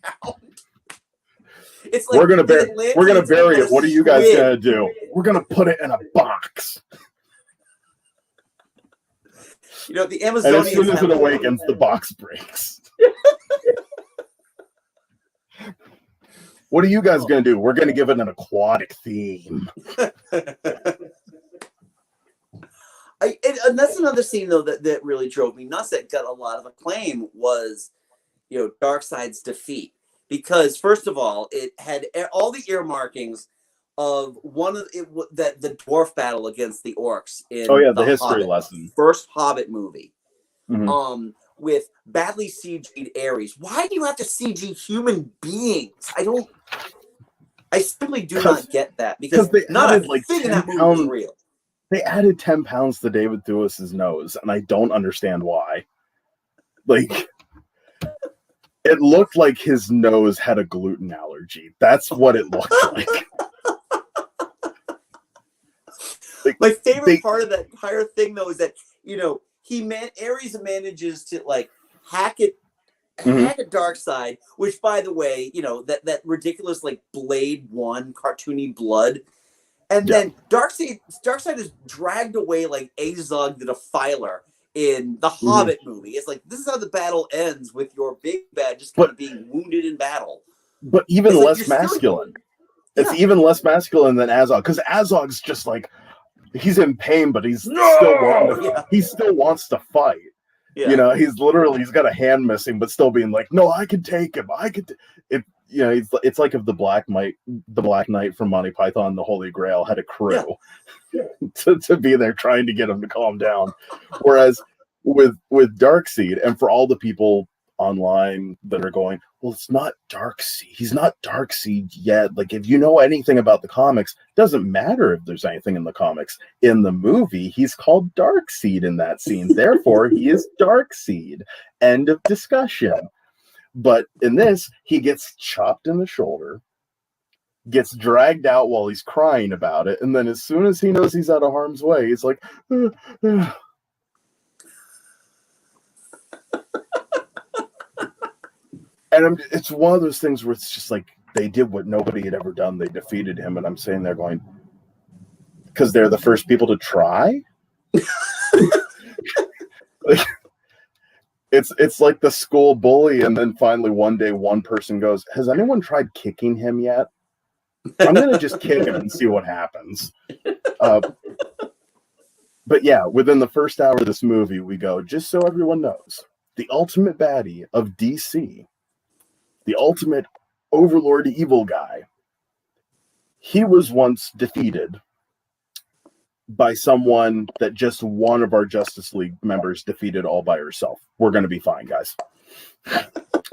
It's like, we're gonna bury it. What are you guys gonna do? We're gonna put it in a box. You know, the Amazonians. And as soon as it awakens, the box breaks. What are you guys gonna do? We're gonna give it an aquatic theme. And that's another scene, though, that really drove me nuts, that got a lot of acclaim, was, you know, Darkseid's defeat. Because, first of all, it had all the earmarkings of the dwarf battle against the orcs in the history Hobbit, lesson. First Hobbit movie. Mm-hmm. With badly CG'd Ares. Why do you have to CG human beings? I simply do not get that, because not a thing in that movie is real. They added 10 pounds to David Thewis's nose, and I don't understand why. Like, it looked like his nose had a gluten allergy. That's what it looked like. Like, my favorite part of that entire thing, though, is that, you know, Ares manages to, like, hack it Darkseid, which, by the way, you know, that ridiculous, like, Blade 1 cartoony blood. And then Darkseid is dragged away like Azog the Defiler in the Hobbit movie. It's like, this is how the battle ends, with your big bad just kind of being wounded in battle. But even less masculine. It's even less masculine than Azog, because Azog's just like, he's in pain, but he still wants to fight. Yeah. You know, he's got a hand missing, but still being like, no, I can take him. You know, it's like if the Black Knight from Monty Python and the Holy Grail had a crew to be there trying to get him to calm down. Whereas with Darkseid, and for all the people online that are going, well, it's not Darkseid. He's not Darkseid yet. Like, if you know anything about the comics, it doesn't matter if there's anything in the comics. In the movie, he's called Darkseid in that scene. Therefore, he is Darkseid. End of discussion. But in this, he gets chopped in the shoulder, gets dragged out while he's crying about it, and then as soon as he knows he's out of harm's way, he's like, And it's one of those things where it's just like, they did what nobody had ever done. They defeated him, and I'm sitting there going, because they're the first people to try? Like, it's like the school bully, and then finally one day one person goes, has anyone tried kicking him yet? I'm going to just kick him and see what happens. But yeah, within the first hour of this movie, we go, just so everyone knows, the ultimate baddie of DC, the ultimate overlord evil guy, he was once defeated by someone that just one of our Justice League members defeated all by herself. We're going to be fine, guys.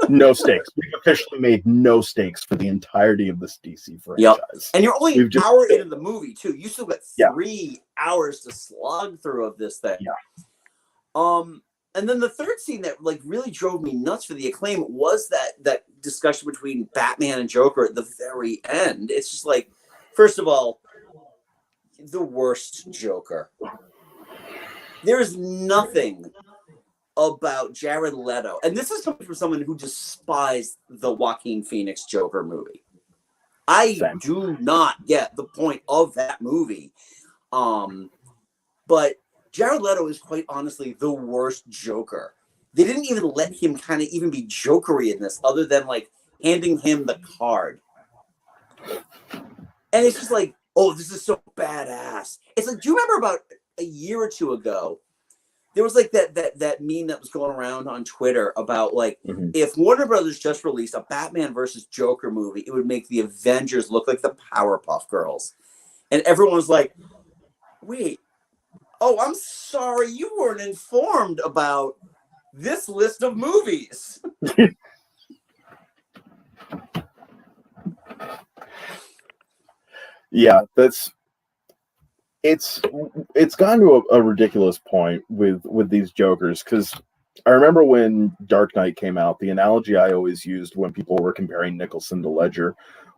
No stakes. We've officially made no stakes for the entirety of this DC franchise. Yep. And you're only an hour into the movie, too. You still got 3 hours to slog through of this thing. Yeah. And then the third scene that, like, really drove me nuts for the acclaim was that discussion between Batman and Joker at the very end. It's just like, first of all, the worst Joker. There's nothing about Jared Leto, and this is coming from someone who despised the Joaquin Phoenix Joker movie. I do not get the point of that movie. But Jared Leto is quite honestly the worst Joker. They didn't even let him kind of even be jokery in this, other than like handing him the card. And it's just like, oh, this is so badass. It's like, do you remember about a year or two ago, there was like that meme that was going around on Twitter about like, if Warner Brothers just released a Batman versus Joker movie, it would make the Avengers look like the Powerpuff Girls. And everyone was like, wait, oh, I'm sorry, you weren't informed about this list of movies. Yeah, it's gotten to a ridiculous point with these Jokers, because I remember when Dark Knight came out, the analogy I always used when people were comparing Nicholson to Ledger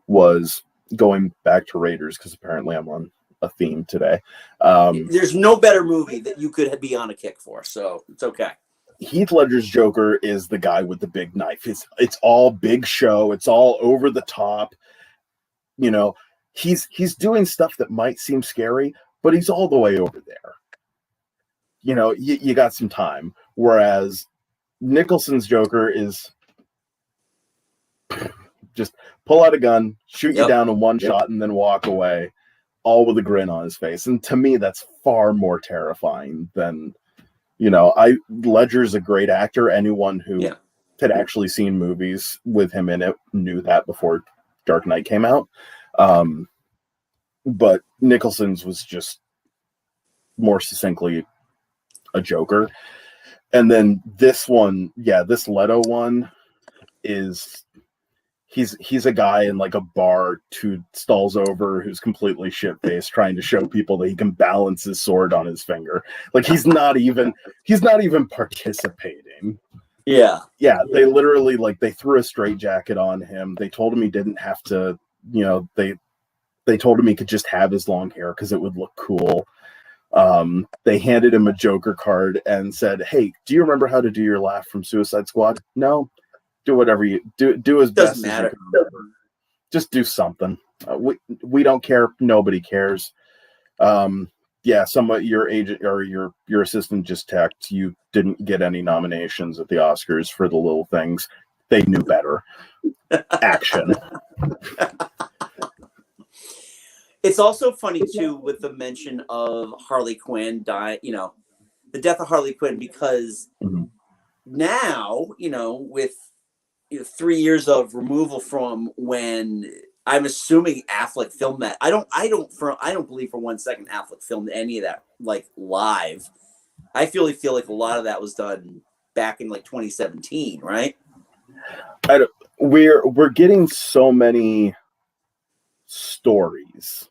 was going back to Raiders, because apparently I'm on a theme today. There's no better movie that you could be on a kick for, so it's okay. Heath Ledger's Joker is the guy with the big knife. It's all big show. It's all over the top. You know, he's doing stuff that might seem scary, but he's all the way over there. You know, you got some time. Whereas Nicholson's Joker is just pull out a gun, shoot you down in one shot, and then walk away, all with a grin on his face. And to me, that's far more terrifying than, you know, Ledger's a great actor. Anyone who had actually seen movies with him in it knew that before Dark Knight came out. But Nicholson's was just more succinctly a Joker. And then this one, this Leto one he's a guy in like a bar 2 stalls over who's completely shit-faced trying to show people that he can balance his sword on his finger. Like he's not even participating. Yeah. They literally they threw a straitjacket on him. They told him he didn't have to, they told him he could just have his long hair because it would look cool. They handed him a Joker card and said, "Hey, do you remember how to do your laugh from Suicide Squad? No? Do whatever you do as best as you can remember. Just do something. We don't care. Nobody cares." Somewhat your agent or your assistant just texted you didn't get any nominations at the Oscars for the little things. They knew better. Action. It's also funny too with the mention of Harley Quinn the death of Harley Quinn, because now, with 3 years of removal from when I'm assuming Affleck filmed that. I don't believe for 1 second Affleck filmed any of that live. I feel like a lot of that was done back in 2017, right? We're getting so many stories.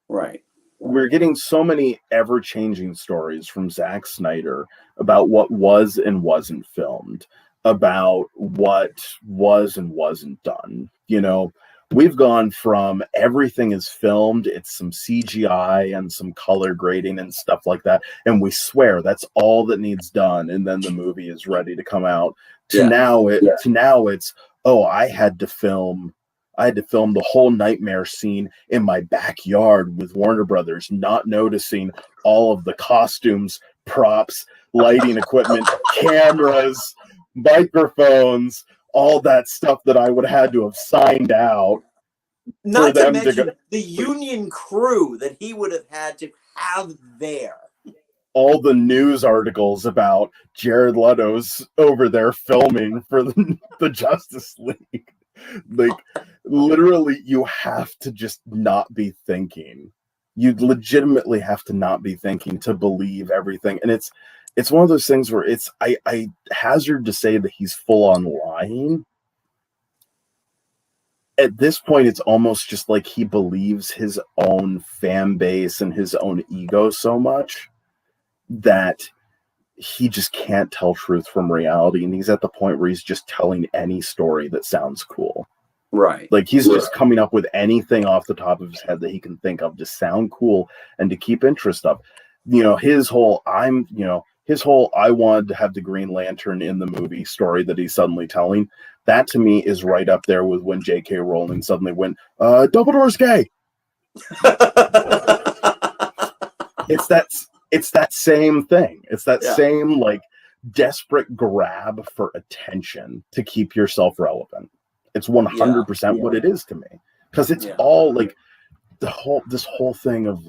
Right. We're getting so many ever-changing stories from Zach Snyder about what was and wasn't filmed, about what was and wasn't done. We've gone from everything is filmed, it's some CGI and some color grading and stuff like that, and we swear that's all that needs done, and then the movie is ready to come out. Now it's, oh, I had to film the whole nightmare scene in my backyard with Warner Brothers, not noticing all of the costumes, props, lighting equipment, cameras, microphones, all that stuff that I would have had to have signed out. Not to mention the union crew that he would have had to have there. All the news articles about Jared Leto's over there filming for the Justice League. Literally, you have to just not be thinking. You legitimately have to not be thinking to believe everything. And it's one of those things where I hazard to say that he's full on lying. At this point, it's almost just like he believes his own fan base and his own ego so much that he just can't tell truth from reality. And he's at the point where he's just telling any story that sounds cool. Right. He's just coming up with anything off the top of his head that he can think of to sound cool and to keep interest up. His whole I wanted to have the Green Lantern in the movie story that he's suddenly telling. That to me is right up there with when J.K. Rowling suddenly went, Dumbledore's gay. It's that same thing. It's that same desperate grab for attention to keep yourself relevant. It's 100% what it is to me, because it's all this whole thing of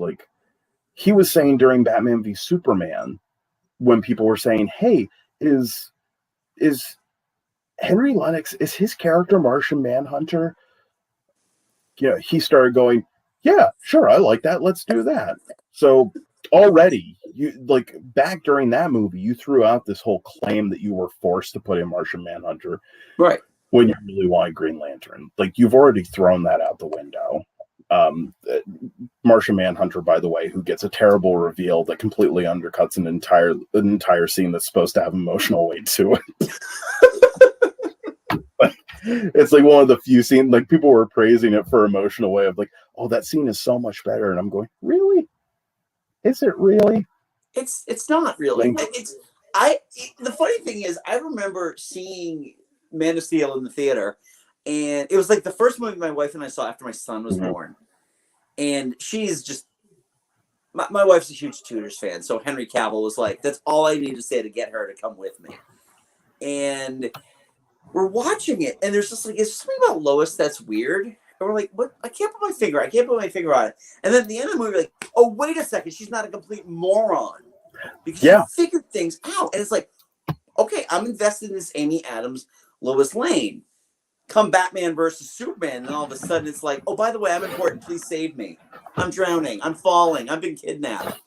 he was saying during Batman v Superman, when people were saying, "Hey, is Henry Lennox, is his character Martian Manhunter?" He started going, "Yeah, sure, I like that. Let's do that." So already, you back during that movie, you threw out this whole claim that you were forced to put in Martian Manhunter, right? When you really wanted Green Lantern. You've already thrown that out the window. Martian Manhunter, by the way, who gets a terrible reveal that completely undercuts an entire scene that's supposed to have emotional weight to it. It's one of the few scenes, people were praising it for emotional weight of oh, that scene is so much better, and I'm going, really? Is it really? It's not really. The funny thing is, I remember seeing Man of Steel in the theater, and it was the first movie my wife and I saw after my son was born. And she's just my wife's a huge Tudors fan, so Henry Cavill was that's all I need to say to get her to come with me. And we're watching it, and there's just is something about Lois that's weird. And we're what? I can't put my finger on it. And then at the end of the movie, oh, wait a second, she's not a complete moron. Because she figured things out. And it's okay, I'm invested in this Amy Adams, Lois Lane. Come Batman versus Superman, and all of a sudden it's oh, by the way, I'm important. Please save me. I'm drowning. I'm falling. I've been kidnapped.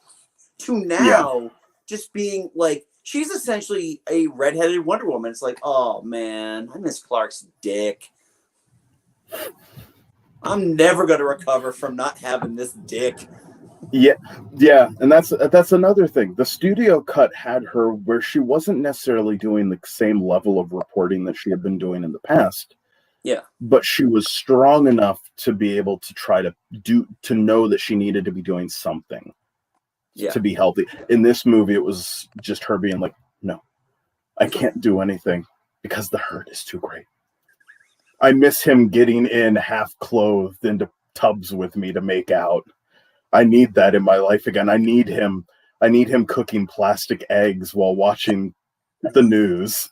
To now, just being she's essentially a redheaded Wonder Woman. It's oh man, I miss Clark's dick. I'm never going to recover from not having this dick. Yeah, and that's another thing. The studio cut had her where she wasn't necessarily doing the same level of reporting that she had been doing in the past. Yeah. But she was strong enough to be able to try to know that she needed to be doing something to be healthy. In this movie, it was just her being like, no, I can't do anything because the hurt is too great. I miss him getting in half clothed into tubs with me to make out. I need that in my life again. I need him cooking plastic eggs while watching the news.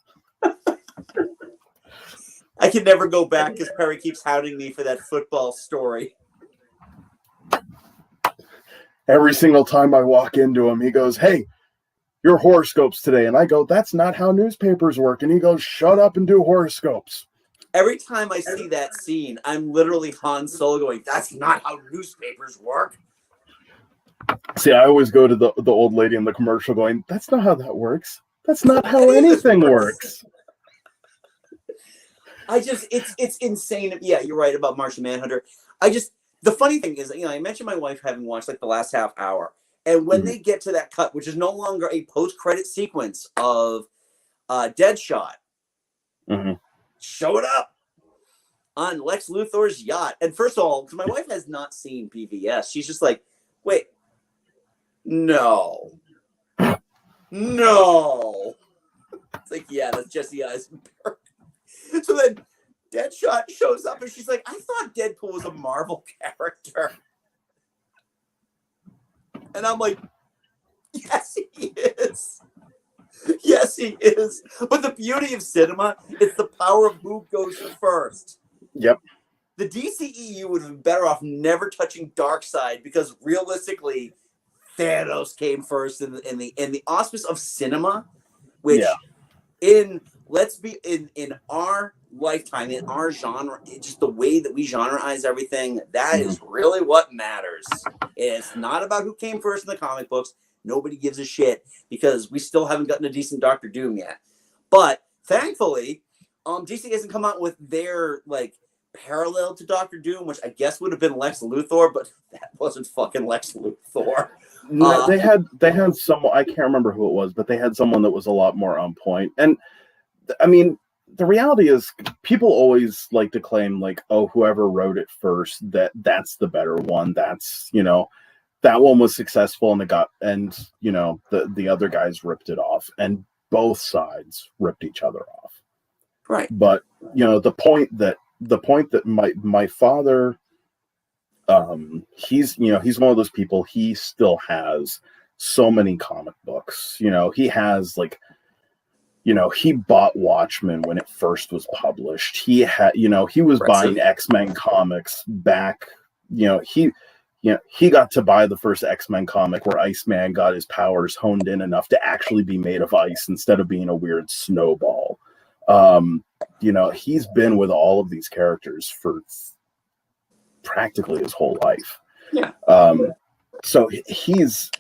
I can never go back because Perry keeps hounding me for that football story. Every single time I walk into him, he goes, hey, your horoscopes today. And I go, that's not how newspapers work. And he goes, shut up and do horoscopes. Every time I see that scene, I'm literally Han Solo going, that's not how newspapers work. See, I always go to the old lady in the commercial going, that's not how that works. That's not how anything works. It's insane. Yeah, you're right about Martian Manhunter. The funny thing is, I mentioned my wife having watched like the last half hour. And when they get to that cut, which is no longer a post-credit sequence of Deadshot, showing up on Lex Luthor's yacht. And first of all, because my wife has not seen BVS, she's just like, wait, no. It's like, yeah, that's Jesse Eisenberg. So then Deadshot shows up and she's like, I thought Deadpool was a Marvel character. And I'm like, yes, he is. Yes, he is. But the beauty of cinema, it's the power of who goes first. Yep. The DCEU would have been better off never touching Darkseid because realistically, Thanos came first in the auspice of cinema, which in our lifetime, in our genre, just the way that we genreize everything, that is really what matters. It's not about who came first in the comic books. Nobody gives a shit because we still haven't gotten a decent Doctor Doom yet. But thankfully, DC hasn't come out with their like parallel to Doctor Doom, which I guess would have been Lex Luthor, but that wasn't fucking Lex Luthor. No, they had someone, I can't remember who it was, but they had someone that was a lot more on point. And I mean, the reality is people always like to claim like, oh, whoever wrote it first, that's the better one. That's, that one was successful and the other guys ripped it off, and both sides ripped each other off. Right. But, the point that my father, he's one of those people, he still has so many comic books. He has like, he bought Watchmen when it first was published. He had, he was buying X-Men comics back, he got to buy the first X-Men comic where Iceman got his powers honed in enough to actually be made of ice instead of being a weird snowball. He's been with all of these characters for practically his whole life. Yeah. So he's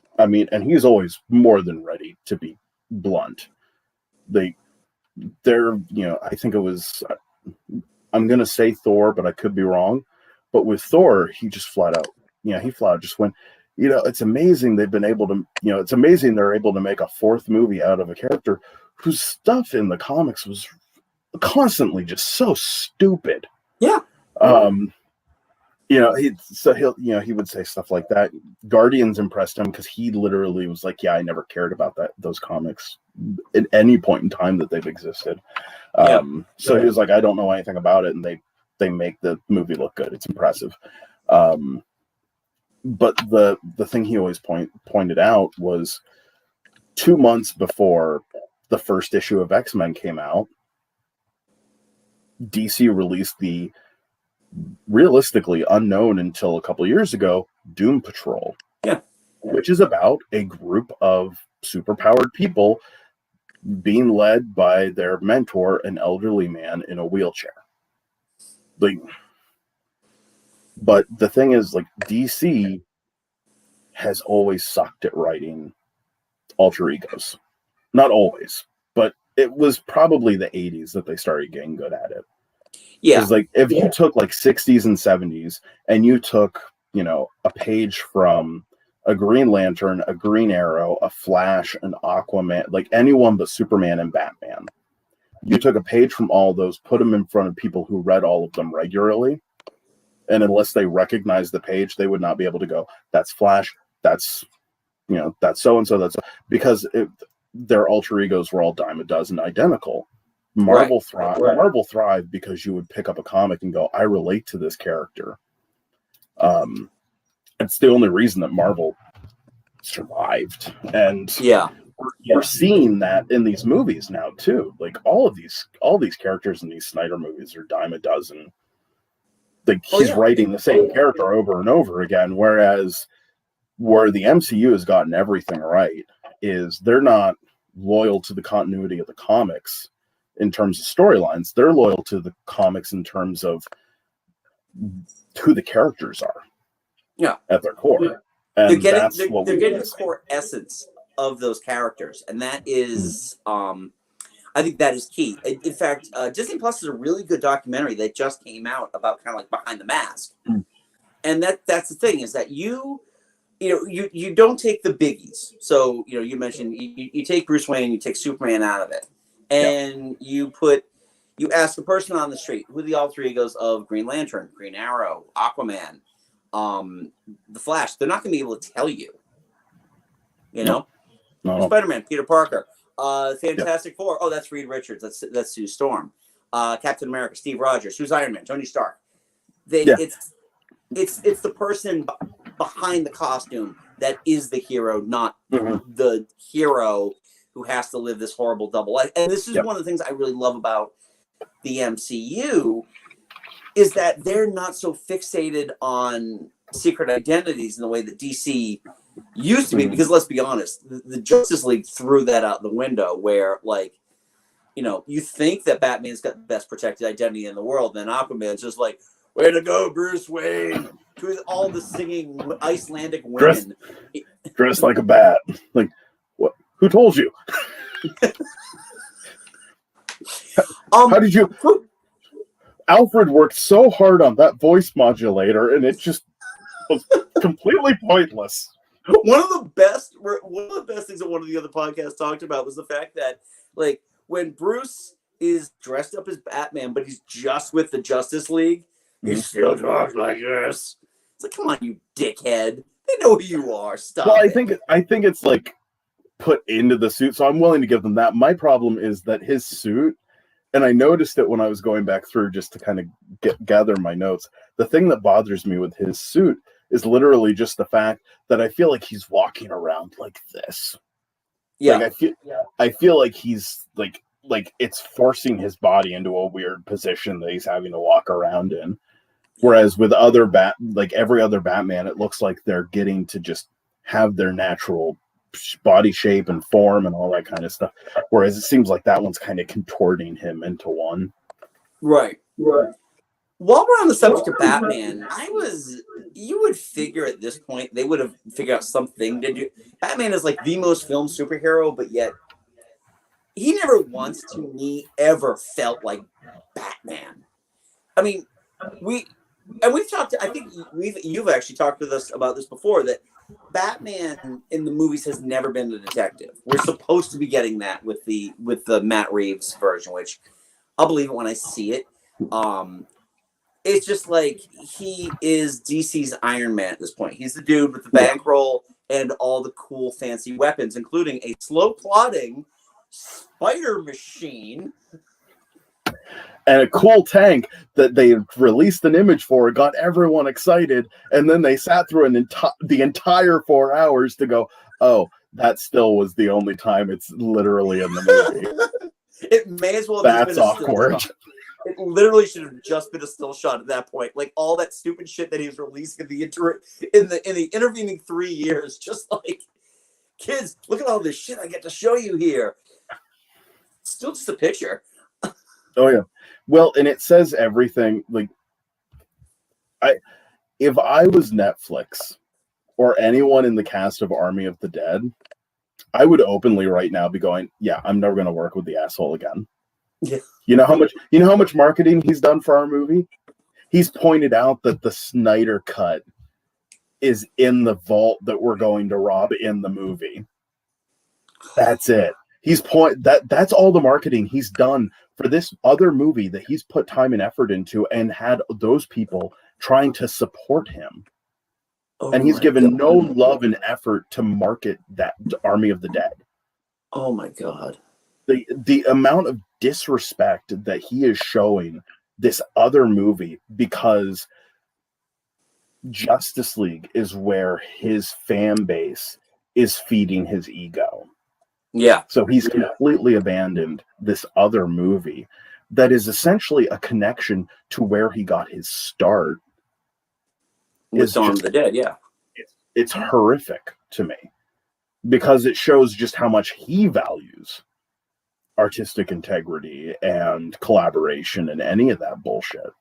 always more than ready to be blunt. I think it was, I'm going to say Thor, but I could be wrong. But with Thor, he just flat out just went, it's amazing they've been able to, it's amazing they're able to make a fourth movie out of a character whose stuff in the comics was constantly just so stupid. Yeah. He would say stuff like that. Guardians impressed him because he literally was like, yeah, I never cared about those comics at any point in time that they've existed. So he was like, I don't know anything about it, and they make the movie look good. It's impressive. But the thing he always pointed out was 2 months before the first issue of X-Men came out, DC released the realistically unknown until a couple years ago Doom Patrol, which is about a group of superpowered people being led by their mentor, an elderly man in a wheelchair. But the thing is, like, DC has always sucked at writing alter egos. Not always, but it was probably the 80s that they started getting good at it. Yeah. Because like if you took like 60s and 70s and you took, you know, a page from a Green Lantern, a Green Arrow, a Flash, an Aquaman, like anyone but Superman and Batman. You took a page from all those, put them in front of people who read all of them regularly, and unless they recognize the page, they would not be able to go, that's Flash, that's, you know, that's so-and-so, that's because their alter egos were all dime a dozen identical. Marvel thrived because you would pick up a comic and go, I relate to this character. It's the only reason that Marvel survived. And Yeah. we're seeing that in these movies now too. Like all these characters in these Snyder movies are dime a dozen. Like he's writing the same character over and over again, whereas where the MCU has gotten everything right is they're not loyal to the continuity of the comics in terms of storylines. They're loyal to the comics in terms of who the characters are. Yeah. At their core. Yeah. And they're getting the core essence of those characters. And that is I think that is key. In fact, Disney Plus is a really good documentary that just came out about kind of like Behind the Mask. And that's the thing is that you don't take the biggies. So, you know, you mentioned you take Bruce Wayne, you take Superman out of it. And you ask a person on the street who the alter egos of Green Lantern, Green Arrow, Aquaman, the Flash, they're not going to be able to tell you. You know? No. Spider-Man, Peter Parker. Fantastic Four. Oh, that's Reed Richards. That's Sue Storm. Captain America, Steve Rogers. Who's Iron Man? Tony Stark. It's the person behind the costume that is the hero, not the hero who has to live this horrible double life. And this is one of the things I really love about the MCU is that they're not so fixated on secret identities in the way that DC used to be, because let's be honest, the Justice League threw that out the window where, like, you know, you think that Batman's got the best protected identity in the world, then Aquaman's just like, way to go, Bruce Wayne, with all the singing Icelandic women. Dressed like a bat. Like, what? Who told you? How did you... Alfred worked so hard on that voice modulator, and it just was completely pointless. One of the best things that one of the other podcasts talked about was the fact that, like, when Bruce is dressed up as Batman, but he's just with the Justice League, he still talks like this. It's like, come on, you dickhead! They know who you are. Stop. Well, I think it's like put into the suit, so I'm willing to give them that. My problem is that his suit. And I noticed it when I was going back through just to kind of gather my notes. The thing that bothers me with his suit is literally just the fact that I feel like he's walking around like this. Yeah. Like I feel like he's like it's forcing his body into a weird position that he's having to walk around in. Whereas with every other Batman, it looks like they're getting to just have their natural body shape and form and all that kind of stuff, whereas it seems like that one's kind of contorting him into one. Right. While we're on the subject of Batman, you would figure at this point they would have figured out something to do. Batman is like the most filmed superhero, but yet he never once to me ever felt like Batman. I mean, we've talked. I think you've actually talked with us about this before, that Batman in the movies has never been a detective. We're supposed to be getting that with the Matt Reeves version, which I'll believe it when I see it. It's just like he is DC's Iron Man at this point. He's the dude with the bankroll and all the cool fancy weapons, including a slow plodding spider machine. And a cool tank that they released an image for, got everyone excited, and then they sat through the entire 4 hours to go, oh, that still was the only time it's literally in the movie. It may as well have been awkward. It literally should have just been a still shot at that point. Like all that stupid shit that he was releasing in the intervening 3 years, just like, kids, look at all this shit I get to show you here. Still just a picture. Oh yeah. Well, and it says everything. Like, if I was Netflix or anyone in the cast of Army of the Dead, I would openly right now be going, yeah, I'm never going to work with the asshole again. Yeah. You know how much marketing he's done for our movie? He's pointed out that the Snyder cut is in the vault that we're going to rob in the movie. That's it. That's all the marketing he's done for this other movie that he's put time and effort into and had those people trying to support him. Oh and he's my given God. no love and effort to market that Army of the Dead. Oh my God. The amount of disrespect that he is showing this other movie because Justice League is where his fan base is feeding his ego. Yeah. So he's completely abandoned this other movie that is essentially a connection to where he got his start. With Dawn of the Dead, yeah. It's horrific to me because it shows just how much he values artistic integrity and collaboration and any of that bullshit.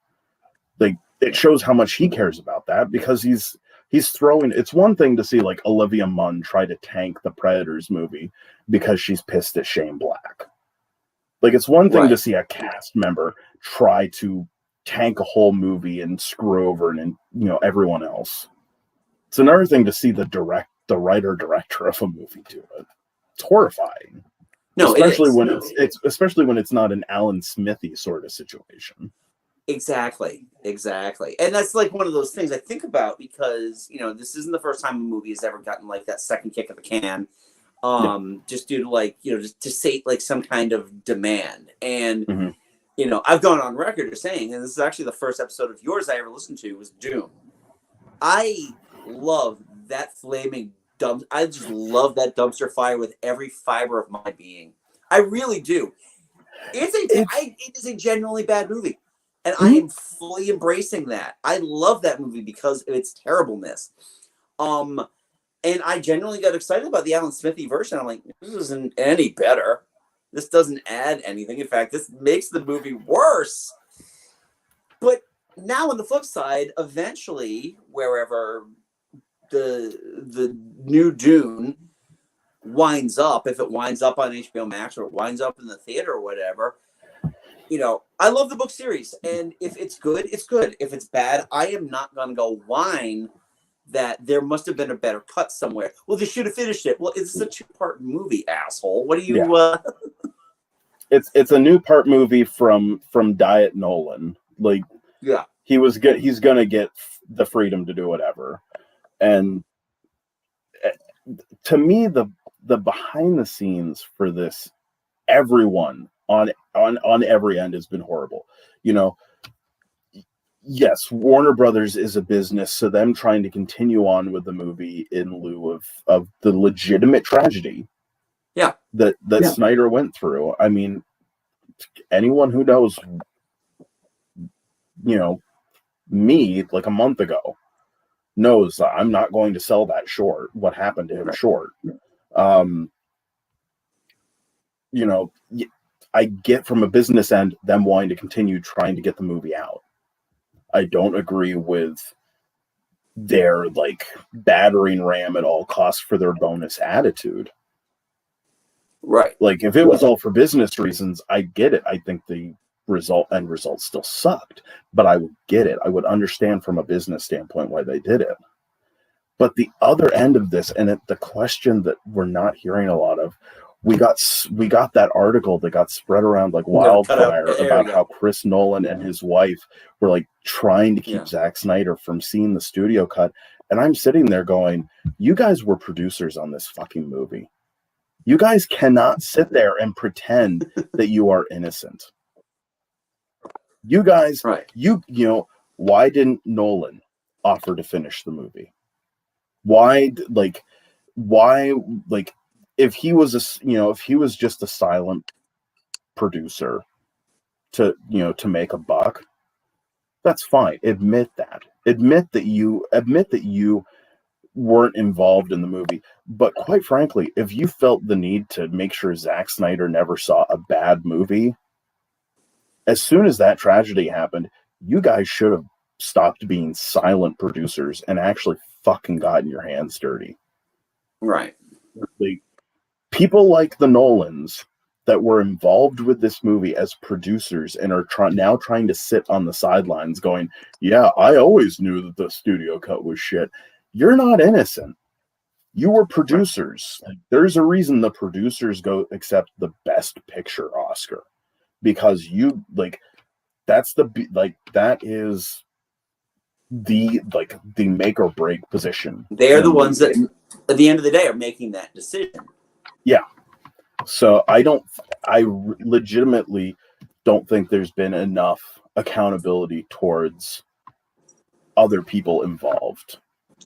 Like, it shows how much he cares about that because he's throwing. It's one thing to see like Olivia Munn try to tank the Predators movie because she's pissed at Shane Black. Like, it's one thing to see a cast member try to tank a whole movie and screw over and everyone else. It's another thing to see the writer director of a movie do it. It's horrifying. No, especially when it's not an Alan Smithy sort of situation. Exactly. And that's like one of those things I think about because, this isn't the first time a movie has ever gotten like that second kick of the can. Just due to like, just to sate like some kind of demand. And, I've gone on record as saying, and this is actually the first episode of yours I ever listened to was Doom. I love that flaming dump. I just love that dumpster fire with every fiber of my being. I really do. It is a genuinely bad movie. And I am fully embracing that. I love that movie because of its terribleness. And I genuinely got excited about the Alan Smithy version. I'm like, this isn't any better. This doesn't add anything. In fact, this makes the movie worse. But now on the flip side, eventually, wherever the new Dune winds up, if it winds up on HBO Max or it winds up in the theater or whatever, I love the book series. And if it's good, it's good. If it's bad, I am not going to go whine that there must have been a better cut somewhere. Well, they should have finished it. Well, it's a 2-part movie, asshole. What do you... Yeah. It's a new part movie from Diet Nolan. Like, yeah, he's gonna get the freedom to do whatever. And to me, the behind the scenes for this, everyone on every end has been horrible. Yes, Warner Brothers is a business, so them trying to continue on with the movie in lieu of the legitimate tragedy that Snyder went through. I mean, anyone who knows, me like a month ago knows that I'm not going to sell that short. What happened to him short. I get from a business end them wanting to continue trying to get the movie out. I don't agree with their like battering ram at all costs for their bonus attitude. Right. Like, if it was all for business reasons, I get it. I think the end result still sucked, but I would get it. I would understand from a business standpoint why they did it. But the other end of this, and the question that we're not hearing a lot of, we got that article that got spread around like wildfire about how Chris Nolan and his wife were like trying to keep Zach Snyder from seeing the studio cut. And I'm sitting there going, you guys were producers on this fucking movie. You guys cannot sit there and pretend that you are innocent. You guys, why didn't Nolan offer to finish the movie? Why, if he was just a silent producer to make a buck, that's fine. Admit that you weren't involved in the movie. But quite frankly, if you felt the need to make sure Zack Snyder never saw a bad movie, as soon as that tragedy happened, you guys should have stopped being silent producers and actually fucking gotten your hands dirty. Right. Like, people like the Nolans that were involved with this movie as producers and are now trying to sit on the sidelines going, yeah, I always knew that the studio cut was shit. You're not innocent. You were producers. Like, there's a reason the producers go accept the Best Picture Oscar, because you like that is the make or break position. They're the ones that at the end of the day are making that decision. Yeah. So I legitimately don't think there's been enough accountability towards other people involved.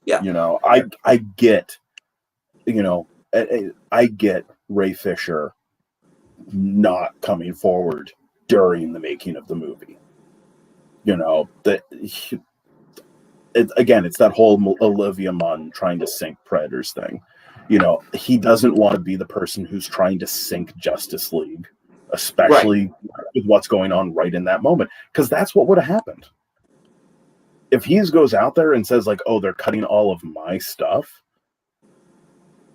Yeah. You know, I get, you know, I get Ray Fisher not coming forward during the making of the movie. You know, it's that whole Olivia Munn trying to sink Predators thing. You know, he doesn't want to be the person who's trying to sink Justice League, especially with what's going on right in that moment, because that's what would have happened. If he goes out there and says, like, oh, they're cutting all of my stuff,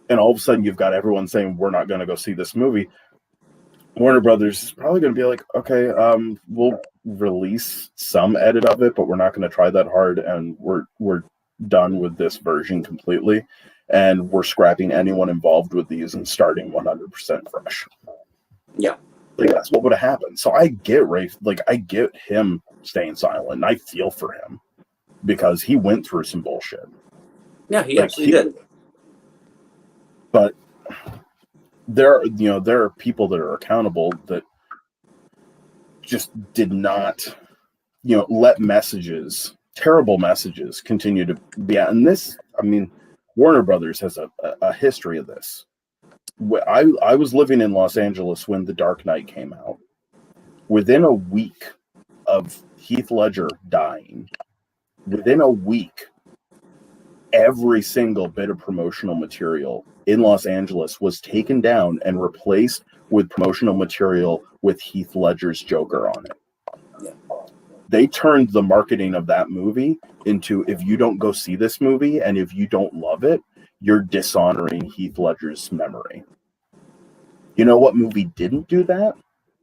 and all of a sudden you've got everyone saying, we're not going to go see this movie, Warner Brothers is probably going to be like, okay, we'll release some edit of it, but we're not going to try that hard, and we're done with this version completely, and we're scrapping anyone involved with these and starting 100% fresh. Yeah. Like, that's what would have happened. So I get Rafe, like, I get him staying silent, and I feel for him because he went through some bullshit. Yeah, he actually did. But there are people that are accountable that just did not, let terrible messages continue to be out. And this, I mean, Warner Brothers has a history of this. I was living in Los Angeles when The Dark Knight came out. Within a week of Heath Ledger dying, every single bit of promotional material in Los Angeles was taken down and replaced with promotional material with Heath Ledger's Joker on it. Yeah. They turned the marketing of that movie into, if you don't go see this movie and if you don't love it, you're dishonoring Heath Ledger's memory. You know what movie didn't do that?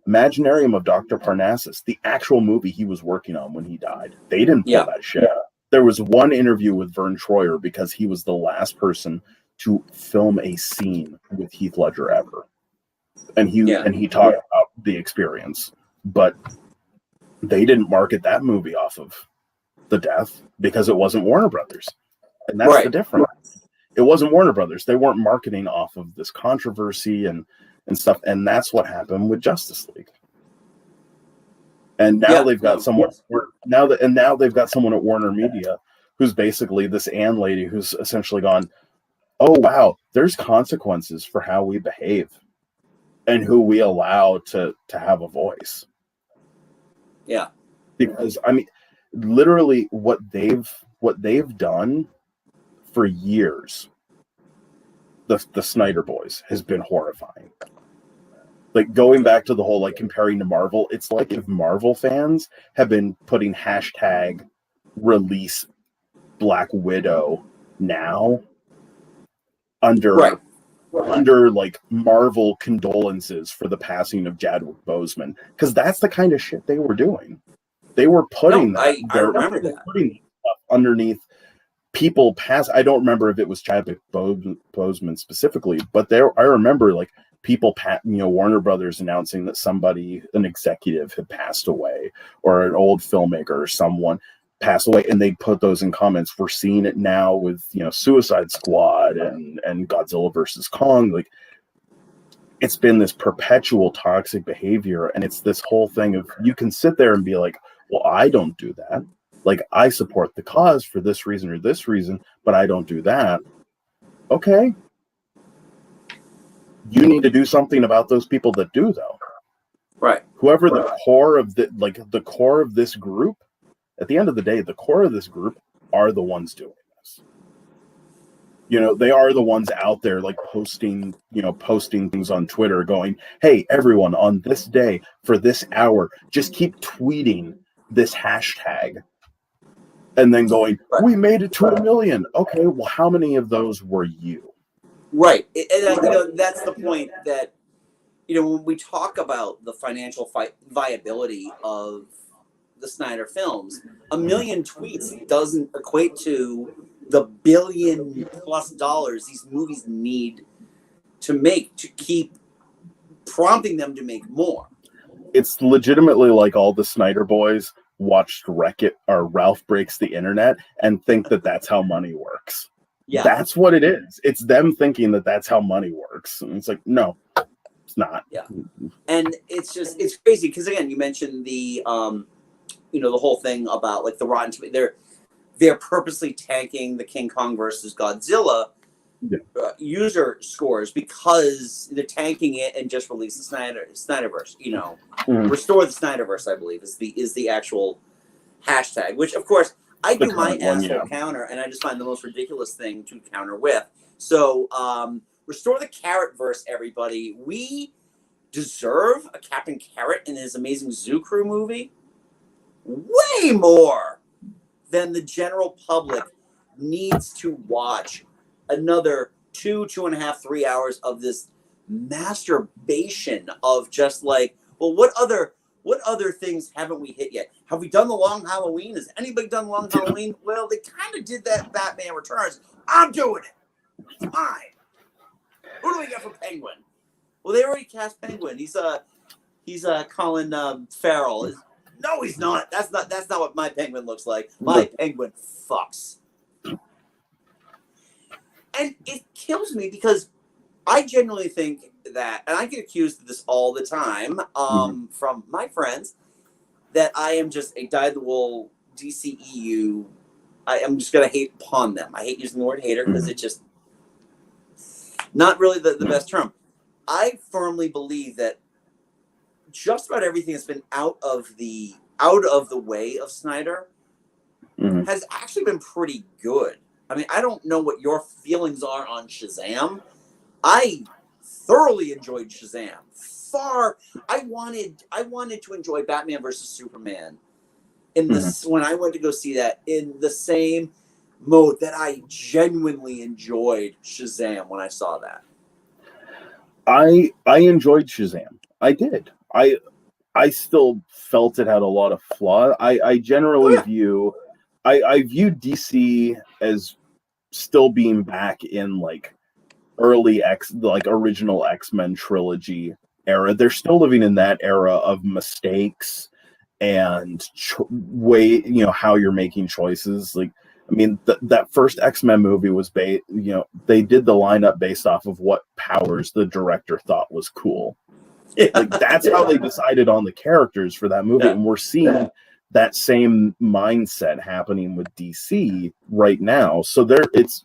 Imaginarium of Dr. Parnassus, the actual movie he was working on when he died. They didn't pull that shit out. There was one interview with Vern Troyer because he was the last person to film a scene with Heath Ledger ever. And he talked about the experience. But they didn't market that movie off of the death because it wasn't Warner Brothers. And that's the difference. It wasn't Warner Brothers. They weren't marketing off of this controversy and stuff. And that's what happened with Justice League. And now they've got someone they've got someone at Warner Media who's basically this Ann lady who's essentially gone, oh wow, there's consequences for how we behave and who we allow to have a voice. Yeah. Because I mean, literally what they've done for years, the Snyder Boys, has been horrifying. Like, going back to the whole, like, comparing to Marvel, it's like if Marvel fans have been putting hashtag release Black Widow now under like Marvel condolences for the passing of Chadwick Boseman, because that's the kind of shit they were doing. They were putting I remember that. Putting stuff underneath people pass. I don't remember if it was Chadwick Boseman specifically, but I remember, like, people, Warner Brothers announcing that an executive had passed away, or an old filmmaker or someone passed away, and they put those in comments. We're seeing it now with, Suicide Squad and Godzilla versus Kong. Like, it's been this perpetual toxic behavior, and it's this whole thing of, you can sit there and be like, well, I don't do that. Like, I support the cause for this reason or this reason, but I don't do that. Okay. You need to do something about those people that do, though. Right. Whoever the core of the core of this group, at the end of the day, the core of this group are the ones doing this. They are the ones out there, like, posting things on Twitter going, hey, everyone, on this day for this hour, just keep tweeting this hashtag. And then going, we made it to 1 million. Okay, well, how many of those were you? Right. And that's the point that, when we talk about the financial viability of the Snyder films, a million tweets doesn't equate to the $1 billion+ these movies need to make to keep prompting them to make more. It's legitimately like all the Snyder boys watched Wreck-It or Ralph Breaks the Internet and think that that's how money works. Yeah. That's what it is. It's them thinking that that's how money works. And it's like, no, it's not. Yeah. And it's crazy because, again, you mentioned the, the whole thing about like the Rotten Tomatoes. They're purposely tanking the King Kong versus Godzilla user scores because they're tanking it and just release the Snyderverse. Restore the Snyderverse, I believe, is the actual hashtag. Which, of course, I do my asshole counter, and I just find the most ridiculous thing to counter with. So, restore the Carrotverse, everybody. We deserve a Captain Carrot in his amazing Zoo Crew movie way more than the general public needs to watch another 2.5, 3 hours of this masturbation of just like, well, what other things haven't we hit yet? Have we done the Long Halloween? Has anybody done Long Halloween? Well, they kind of did that Batman Returns. I'm doing it. It's mine. Who do we got for Penguin? Well, they already cast Penguin. He's Colin Farrell. No, he's not. That's not what my Penguin looks like. My Penguin fucks. And it kills me because I genuinely think that, and I get accused of this all the time from my friends, that I am just a dyed-in-the-wool DCEU. I'm just going to hate upon them. I hate using the word hater because it's just not really the best term. I firmly believe that just about everything that's been out of the way of Snyder has actually been pretty good. I mean, I don't know what your feelings are on Shazam. I thoroughly enjoyed Shazam. I wanted to enjoy Batman versus Superman in this when I went to go see that in the same mode that I genuinely enjoyed Shazam when I saw that. I enjoyed Shazam. I did. I still felt it had a lot of flaw. I generally view DC as still being back in like early original X-Men trilogy era. They're still living in that era of mistakes and how you're making choices. Like, I mean, that first X-Men movie was they did the lineup based off of what powers the director thought was cool. Like, that's how they decided on the characters for that movie. And we're seeing that same mindset happening with DC right now. So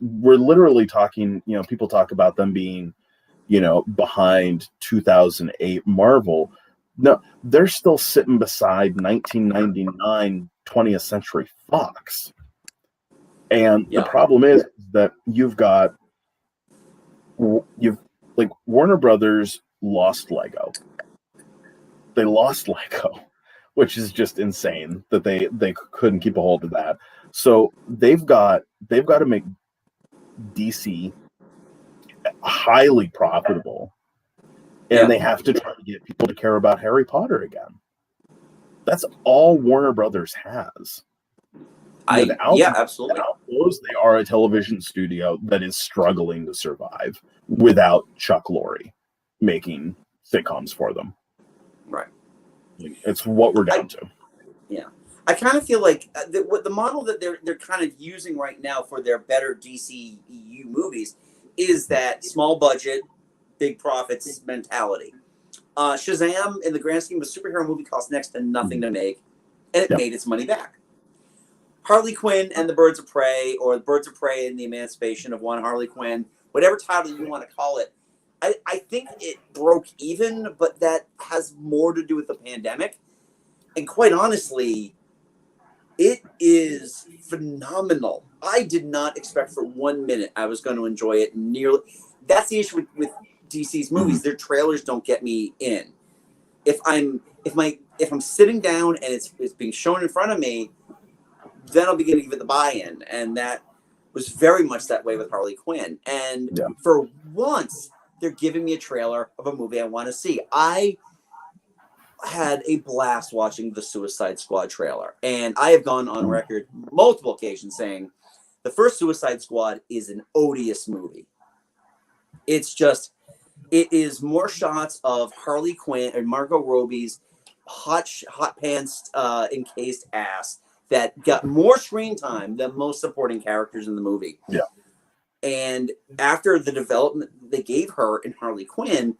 we're literally talking, people talk about them being, behind 2008 Marvel. No, they're still sitting beside 1999 20th Century Fox. And the problem is that you've Warner Brothers lost Lego. They lost Lego, which is just insane that they couldn't keep a hold of that. So they've got to make DC highly profitable, and they have to try to get people to care about Harry Potter again. That's all Warner Brothers has. Absolutely. Without those, they are a television studio that is struggling to survive without Chuck Lorre making sitcoms for them. Right. It's what we're down to. Yeah. I kind of feel like the model that they're kind of using right now for their better DCEU movies is that small budget, big profits mentality. Shazam, in the grand scheme of a superhero movie, cost next to nothing to make, and it made its money back. Harley Quinn and the Birds of Prey, or the Birds of Prey and the Emancipation of One Harley Quinn, whatever title you want to call it, I think it broke even, but that has more to do with the pandemic. And quite honestly, it is phenomenal. I did not expect for 1 minute I was going to enjoy it nearly. That's the issue with DC's movies. Their trailers don't get me in. If I'm sitting down and it's being shown in front of me, then I'll begin to give it the buy-in. And that was very much that way with Harley Quinn. And for once, they're giving me a trailer of a movie I want to see. I had a blast watching the Suicide Squad trailer, and I have gone on record multiple occasions saying the first Suicide Squad is an odious movie. It is more shots of Harley Quinn and Margot Robbie's hot pants encased ass that got more screen time than most supporting characters in the movie. Yeah. And after the development they gave her in Harley Quinn,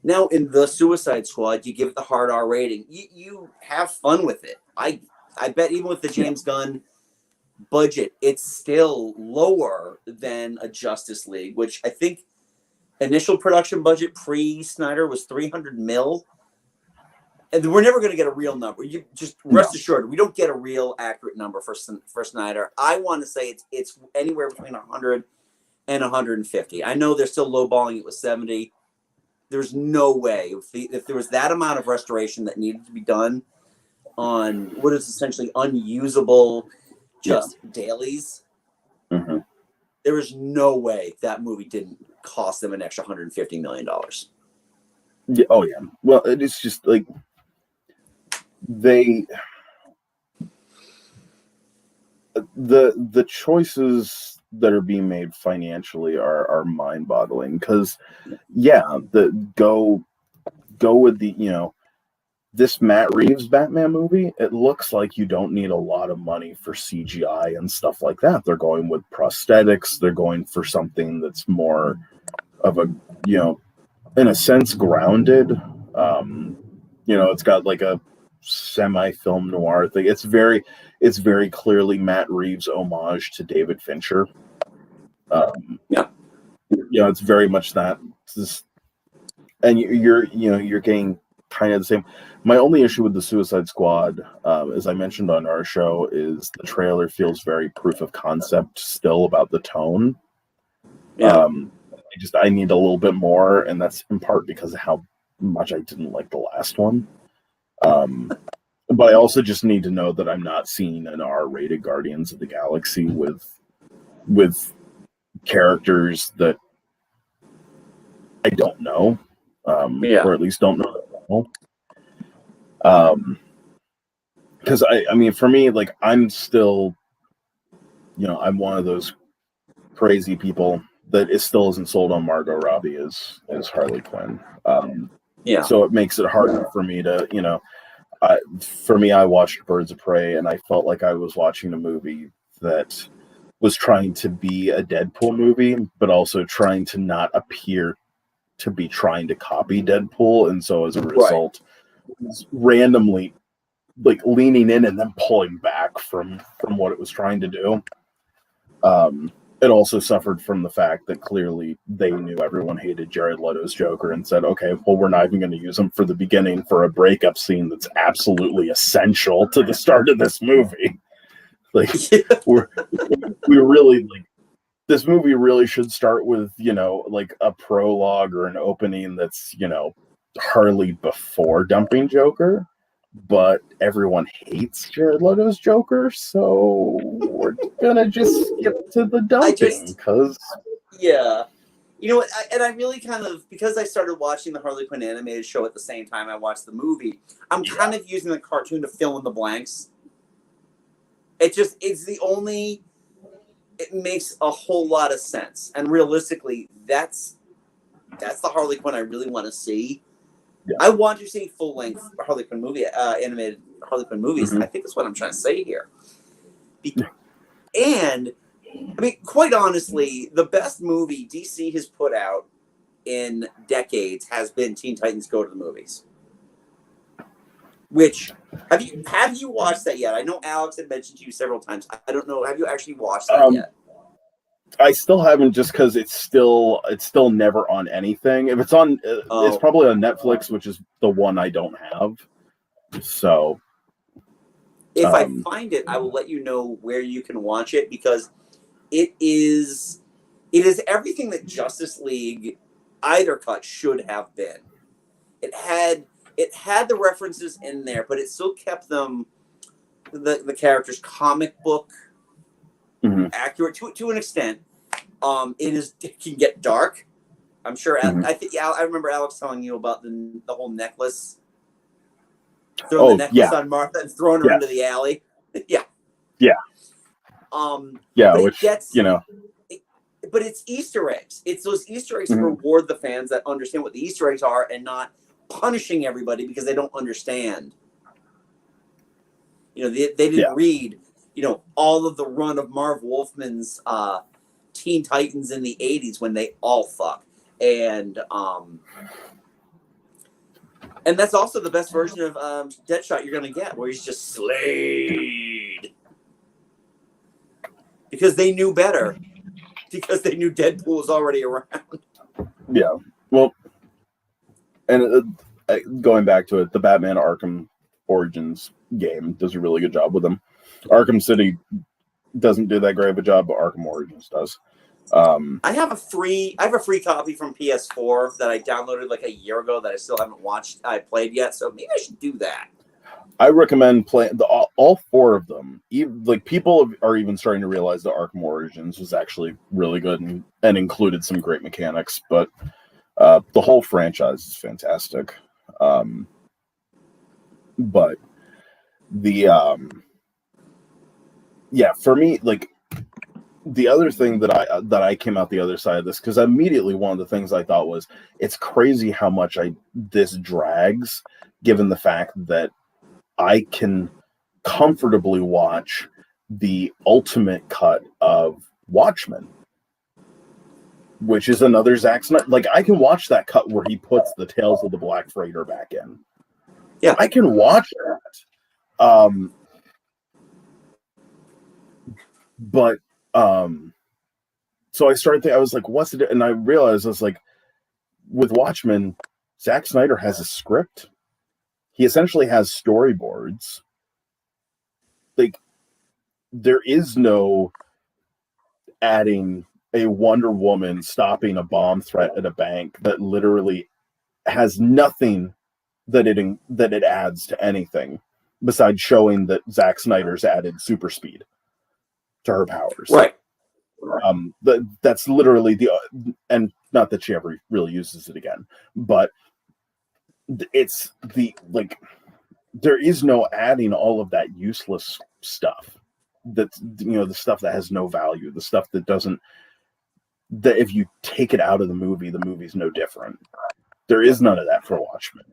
now in the Suicide Squad, you give it the hard R rating. You have fun with it. I bet even with the James Gunn budget, it's still lower than a Justice League, which I think initial production budget pre-Snyder was $300 million. And we're never going to get a real number. You just rest assured, we don't get a real accurate number for Snyder. I want to say it's anywhere between 100 and 150. I know they're still lowballing it with 70. There's no way if there was that amount of restoration that needed to be done on what is essentially unusable dailies. Mm-hmm. There is no way that movie didn't cost them an extra $150 million. Yeah. Oh yeah. Well, it's just like the choices that are being made financially are mind-boggling, because go with the this Matt Reeves Batman movie, it looks like you don't need a lot of money for CGI and stuff like that. They're going with prosthetics. They're going for something that's more of a, in a sense, grounded. It's got like a semi-film noir thing. It's very clearly Matt Reeves' homage to David Fincher. It's very much that. And you're getting kind of the same. My only issue with the Suicide Squad, as I mentioned on our show, is the trailer feels very proof of concept still about the tone. I need a little bit more, and that's in part because of how much I didn't like the last one. But I also just need to know that I'm not seeing an R-rated Guardians of the Galaxy with characters that I don't know, or at least don't know. Because I mean, for me, like, I'm still, I'm one of those crazy people that still isn't sold on Margot Robbie as Harley Quinn. So it makes it harder for me to, for me, I watched Birds of Prey, and I felt like I was watching a movie that was trying to be a Deadpool movie, but also trying to not appear to be trying to copy Deadpool, and so as a result, was randomly like leaning in and then pulling back from what it was trying to do. It also suffered from the fact that clearly they knew everyone hated Jared Leto's Joker and said, okay, well, we're not even going to use him for the beginning for a breakup scene that's absolutely essential to the start of this movie. Like, we really, like, this movie really should start with, like a prologue or an opening that's, Harley before dumping Joker. But everyone hates Jared Leto's Joker, so we're gonna just skip to the dumping because you know what? I really kind of, because I started watching the Harley Quinn animated show at the same time I watched the movie, I'm kind of using the cartoon to fill in the blanks. It makes a whole lot of sense, and realistically, that's the Harley Quinn I really want to see. I want to see full-length Harley Quinn movie, animated Harley Quinn movies. I think that's what I'm trying to say here. And, I mean, quite honestly, the best movie DC has put out in decades has been Teen Titans Go to the Movies. Which, have you watched that yet? I know Alex had mentioned to you several times. I don't know. Have you actually watched that yet? I still haven't, just because it's still never on anything. If it's on, it's probably on Netflix, which is the one I don't have. So, if I find it, I will let you know where you can watch it, because it is everything that Justice League either cut should have been. It had the references in there, but it still kept them the characters comic book accurate to an extent. It can get dark. I'm sure. Mhm. I think. Yeah, I remember Alex telling you about the whole necklace. Throwing the Oh necklace yeah, on Martha and throwing her into yes, the alley. Yeah. yeah, yeah. But it Which gets. But it's Easter eggs. It's those Easter eggs that mhm. reward the fans that understand what the Easter eggs are and not punishing everybody because they don't understand. They didn't Yeah, read, all of the run of Marv Wolfman's Teen Titans in the 80s when they all fuck. And that's also the best version of Deadshot you're going to get, where he's just Slade. Because they knew better. Because they knew Deadpool was already around. yeah. Well, and going back to it, the Batman Arkham Origins game does a really good job with them. Arkham City doesn't do that great of a job, but Arkham Origins does. I have a free copy from PS4 that I downloaded like a year ago that I still haven't played yet. So maybe I should do that. I recommend playing all four of them. Even, like, people are even starting to realize that Arkham Origins was actually really good and included some great mechanics. But the whole franchise is fantastic. But the yeah, for me, like, the other thing that I came out the other side of this, because immediately one of the things I thought was, it's crazy how much this drags, given the fact that I can comfortably watch the ultimate cut of Watchmen, which is another Zack Snyder. Like, I can watch that cut where he puts the Tales of the Black Freighter back in. Yeah, I can watch that. But so I started thinking, I was like, what's it? And I realized, I was like, with Watchmen, Zack Snyder has a script. He essentially has storyboards. Like, there is no adding a Wonder Woman stopping a bomb threat at a bank that literally has nothing that it adds to anything besides showing that Zack Snyder's added super speed to her powers. right. That's literally and not that she ever really uses it again, but it's there is no adding all of that useless stuff. That's, the stuff that has no value, the stuff that doesn't, that if you take it out of the movie's no different. There is none of that for Watchmen.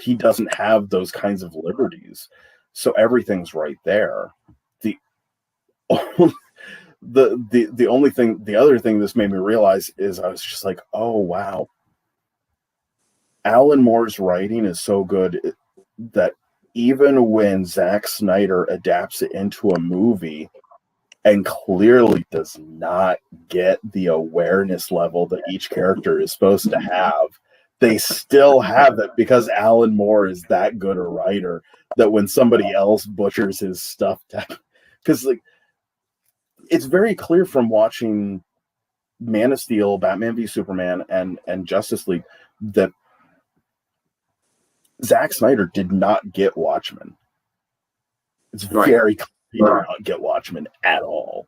He doesn't have those kinds of liberties, so everything's right there. The the other thing this made me realize is, I was just like, oh wow, Alan Moore's writing is so good that even when Zack Snyder adapts it into a movie and clearly does not get the awareness level that each character is supposed to have, they still have it because Alan Moore is that good a writer that when somebody else butchers his stuff, because it's very clear from watching Man of Steel, Batman v Superman, and Justice League that Zack Snyder did not get Watchmen. It's very clear he did not get Watchmen at all.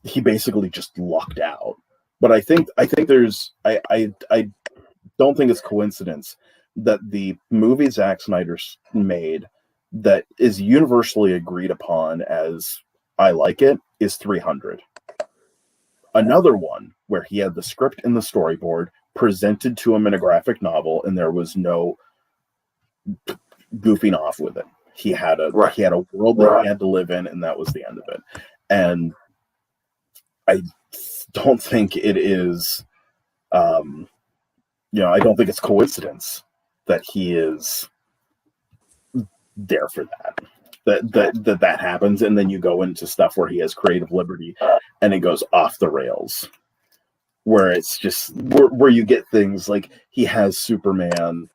He basically just lucked out. But I think there's I don't think it's coincidence that the movie Zack Snyder made that is universally agreed upon as I like it is 300. Another one where he had the script and the storyboard presented to him in a graphic novel, and there was no goofing off with it. He had a world that he had to live in, and that was the end of it. And I don't think it is, I don't think it's coincidence that he is there for that happens. And then you go into stuff where he has creative liberty and it goes off the rails, where it's just where you get things like he has Superman,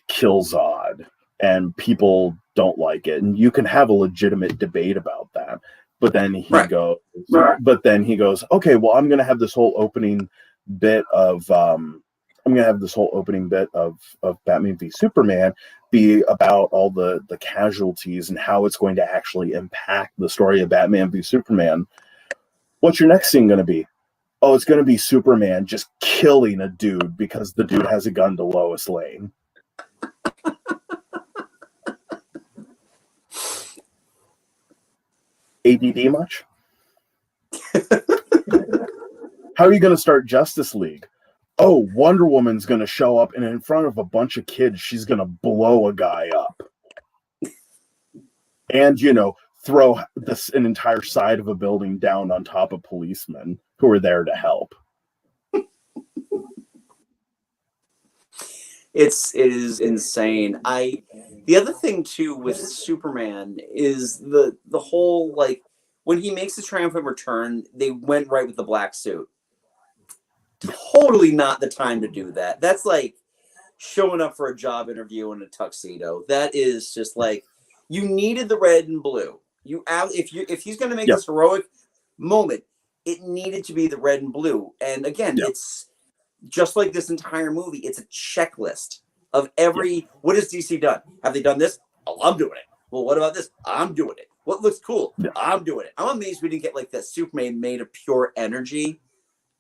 kill Zod, and people don't like it, and you can have a legitimate debate about that. But then he goes, okay, well, I'm going to have this whole opening bit of Batman v Superman be about all the casualties and how it's going to actually impact the story of Batman v Superman. What's your next scene going to be? oh, it's going to be Superman just killing a dude because the dude has a gun to Lois Lane. ADD much? How are you going to start Justice League? Oh, Wonder Woman's going to show up, and in front of a bunch of kids, she's going to blow a guy up. And, throw an entire side of a building down on top of policemen who are there to help. It is insane. The other thing too with Superman is the whole, like, when he makes his triumphant return, they went right with the black suit. Totally not the time to do that. That's like showing up for a job interview in a tuxedo. That is just like, you needed the red and blue. If he's going to make this heroic moment, it needed to be the red and blue. And again, it's just like this entire movie. It's a checklist of what has DC done? Have they done this? Oh, I'm doing it. Well, what about this? I'm doing it. What looks cool? I'm doing it. I'm amazed we didn't get like that Superman made of pure energy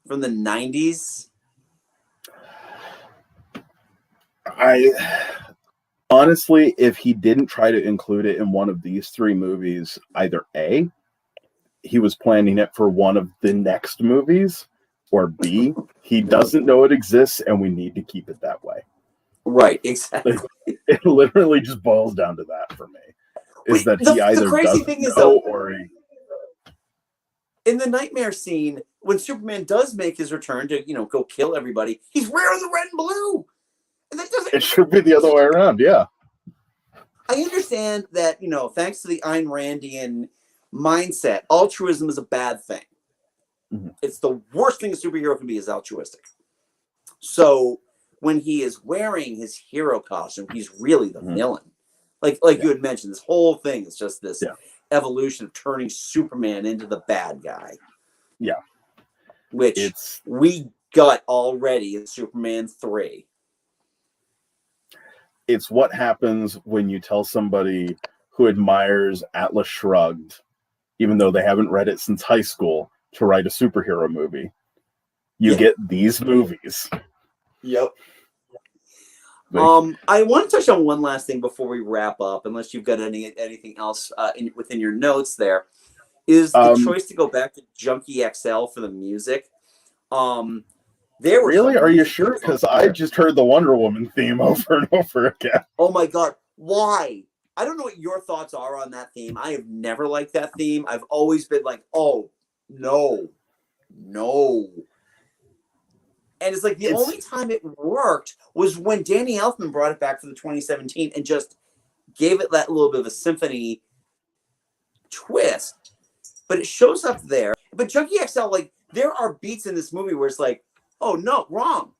from the 90s. Honestly, if he didn't try to include it in one of these three movies, either A, he was planning it for one of the next movies, or B, he doesn't know it exists and we need to keep it that way. Right, exactly. It literally just boils down to that for me. Is that he either the crazy doesn't thing is, know though, or in the nightmare scene, when Superman does make his return to, go kill everybody, he's wearing the red and blue. And that doesn't. It should be the other way around, yeah. I understand that, thanks to the Ayn Randian mindset, altruism is a bad thing. Mm-hmm. It's the worst thing a superhero can be, is altruistic. So when he is wearing his hero costume, he's really the villain. Like you had mentioned, this whole thing is just this evolution of turning Superman into the bad guy. Yeah. Which we got already in Superman 3. It's what happens when you tell somebody who admires Atlas Shrugged, even though they haven't read it since high school, to write a superhero movie. You get these movies. Yep. I want to touch on one last thing before we wrap up, unless you've got anything else within your notes there, is the choice to go back to Junkie XL for the music. Really? Are you sure? Because I just heard the Wonder Woman theme over and over again. Oh my God. Why? I don't know what your thoughts are on that theme. I have never liked that theme. I've always been like, oh, no. And it's like the only time it worked was when Danny Elfman brought it back for the 2017 and just gave it that little bit of a symphony twist. But it shows up there. But Junkie XL, like, there are beats in this movie where it's like, oh, no, wrong.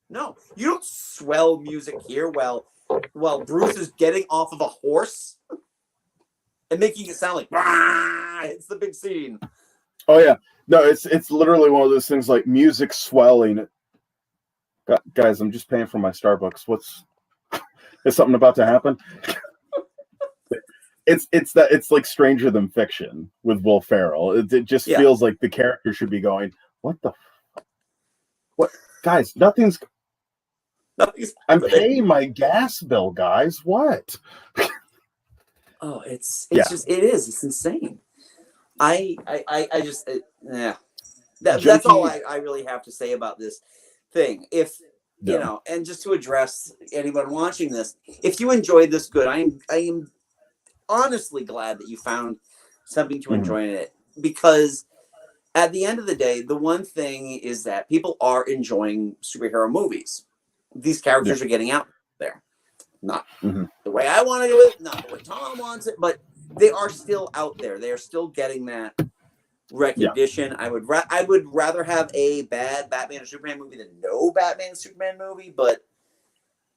No, you don't swell music here while Bruce is getting off of a horse and making it sound like, it's the big scene. Oh, yeah. No, it's literally one of those things like music swelling. Guys, I'm just paying for my Starbucks. Is something about to happen? It's like Stranger Than Fiction with Will Ferrell. It just feels like the character should be going, what the what? Guys, nothing's I'm paying my gas bill, guys. What? Oh, it's it's insane. That's all I really have to say about this thing. If and just to address anyone watching this, if you enjoyed this, good. I am honestly glad that you found something to enjoy in it, because at the end of the day, the one thing is that people are enjoying superhero movies. These characters are getting out there. Not the way I want to do it, not the way Tom wants it, but they are still out there. They are still getting that recognition. I would rather have a bad Batman or Superman movie than no Batman and Superman movie, but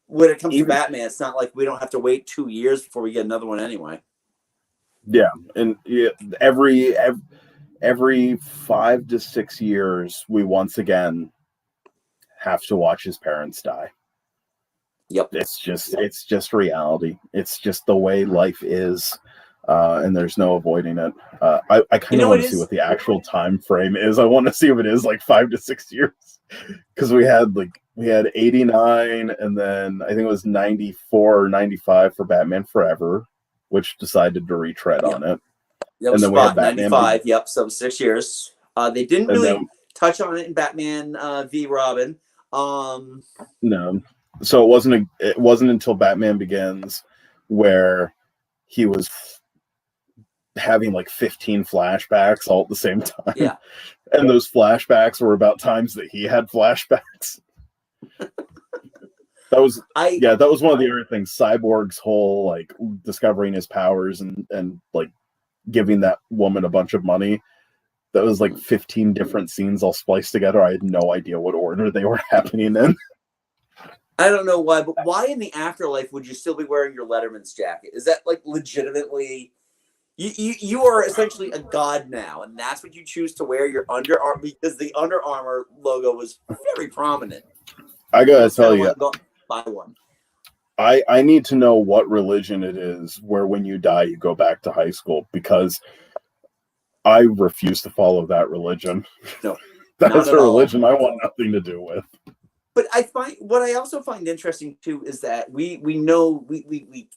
when it comes to Batman, it's not like we don't have to wait 2 years before we get another one anyway. Yeah, and every 5 to 6 years, we once again have to watch his parents die. Yep. It's just reality. It's just the way life is. and there's no avoiding it. I kind of want to see what the actual time frame is. I want to see if it is like 5 to 6 years, because we had 89, and then I think it was 94 or 95 for Batman Forever, which decided to retread on it. That was spot 95. Yep, so 6 years. They didn't really touch on it in Batman v Robin. No, so it wasn't until Batman Begins where he was having like 15 flashbacks all at the same time. Yeah. And those flashbacks were about times that he had flashbacks. That was one of the other things. Cyborg's whole like discovering his powers and like giving that woman a bunch of money. That was like 15 different scenes all spliced together. I had no idea what order they were happening in. I don't know why, but why in the afterlife would you still be wearing your Letterman's jacket? Is that like legitimately? You are essentially a god now, and that's what you choose to wear your underarm, because the Under Armour logo was very prominent. I gotta tell you, buy one. I need to know what religion it is where when you die you go back to high school, because I refuse to follow that religion. No, that's a religion I want nothing to do with. But I also find interesting too is that we know we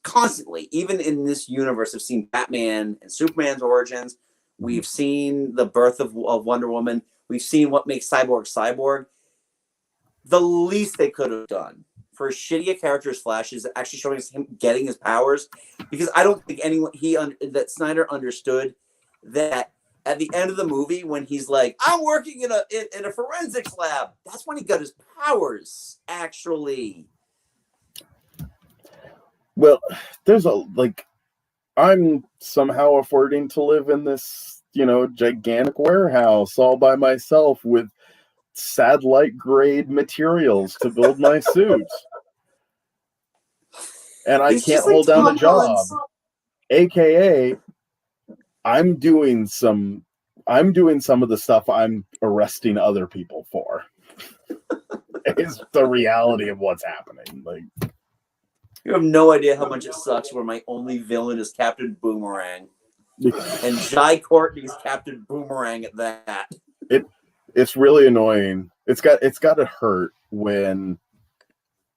constantly, even in this universe, have seen Batman and Superman's origins. We've seen the birth of Wonder Woman. We've seen what makes Cyborg. The least they could have done for as shitty a character as Flash is actually showing us him getting his powers, because I don't think that Snyder understood that. At the end of the movie, when he's like, "I'm working in a forensics lab," that's when he got his powers. Actually, well, there's I'm somehow affording to live in this, gigantic warehouse all by myself with satellite grade materials to build my suit, and I can't hold down a job. AKA. I'm doing some of the stuff I'm arresting other people for. It's the reality of what's happening. Like, you have no idea how much it sucks where my only villain is Captain Boomerang, and Jai Courtney's Captain Boomerang at that. It's really annoying. It's got to hurt when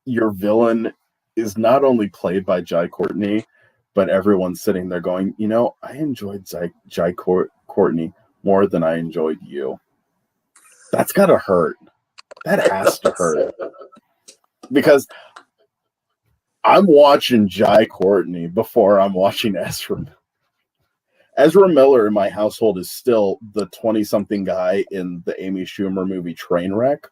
your villain is not only played by Jai Courtney, but everyone's sitting there going, I enjoyed Jai Courtney more than I enjoyed you. That's got to hurt. That has to hurt. Because I'm watching Jai Courtney before I'm watching Ezra Miller. Ezra Miller in my household is still the 20-something guy in the Amy Schumer movie Trainwreck.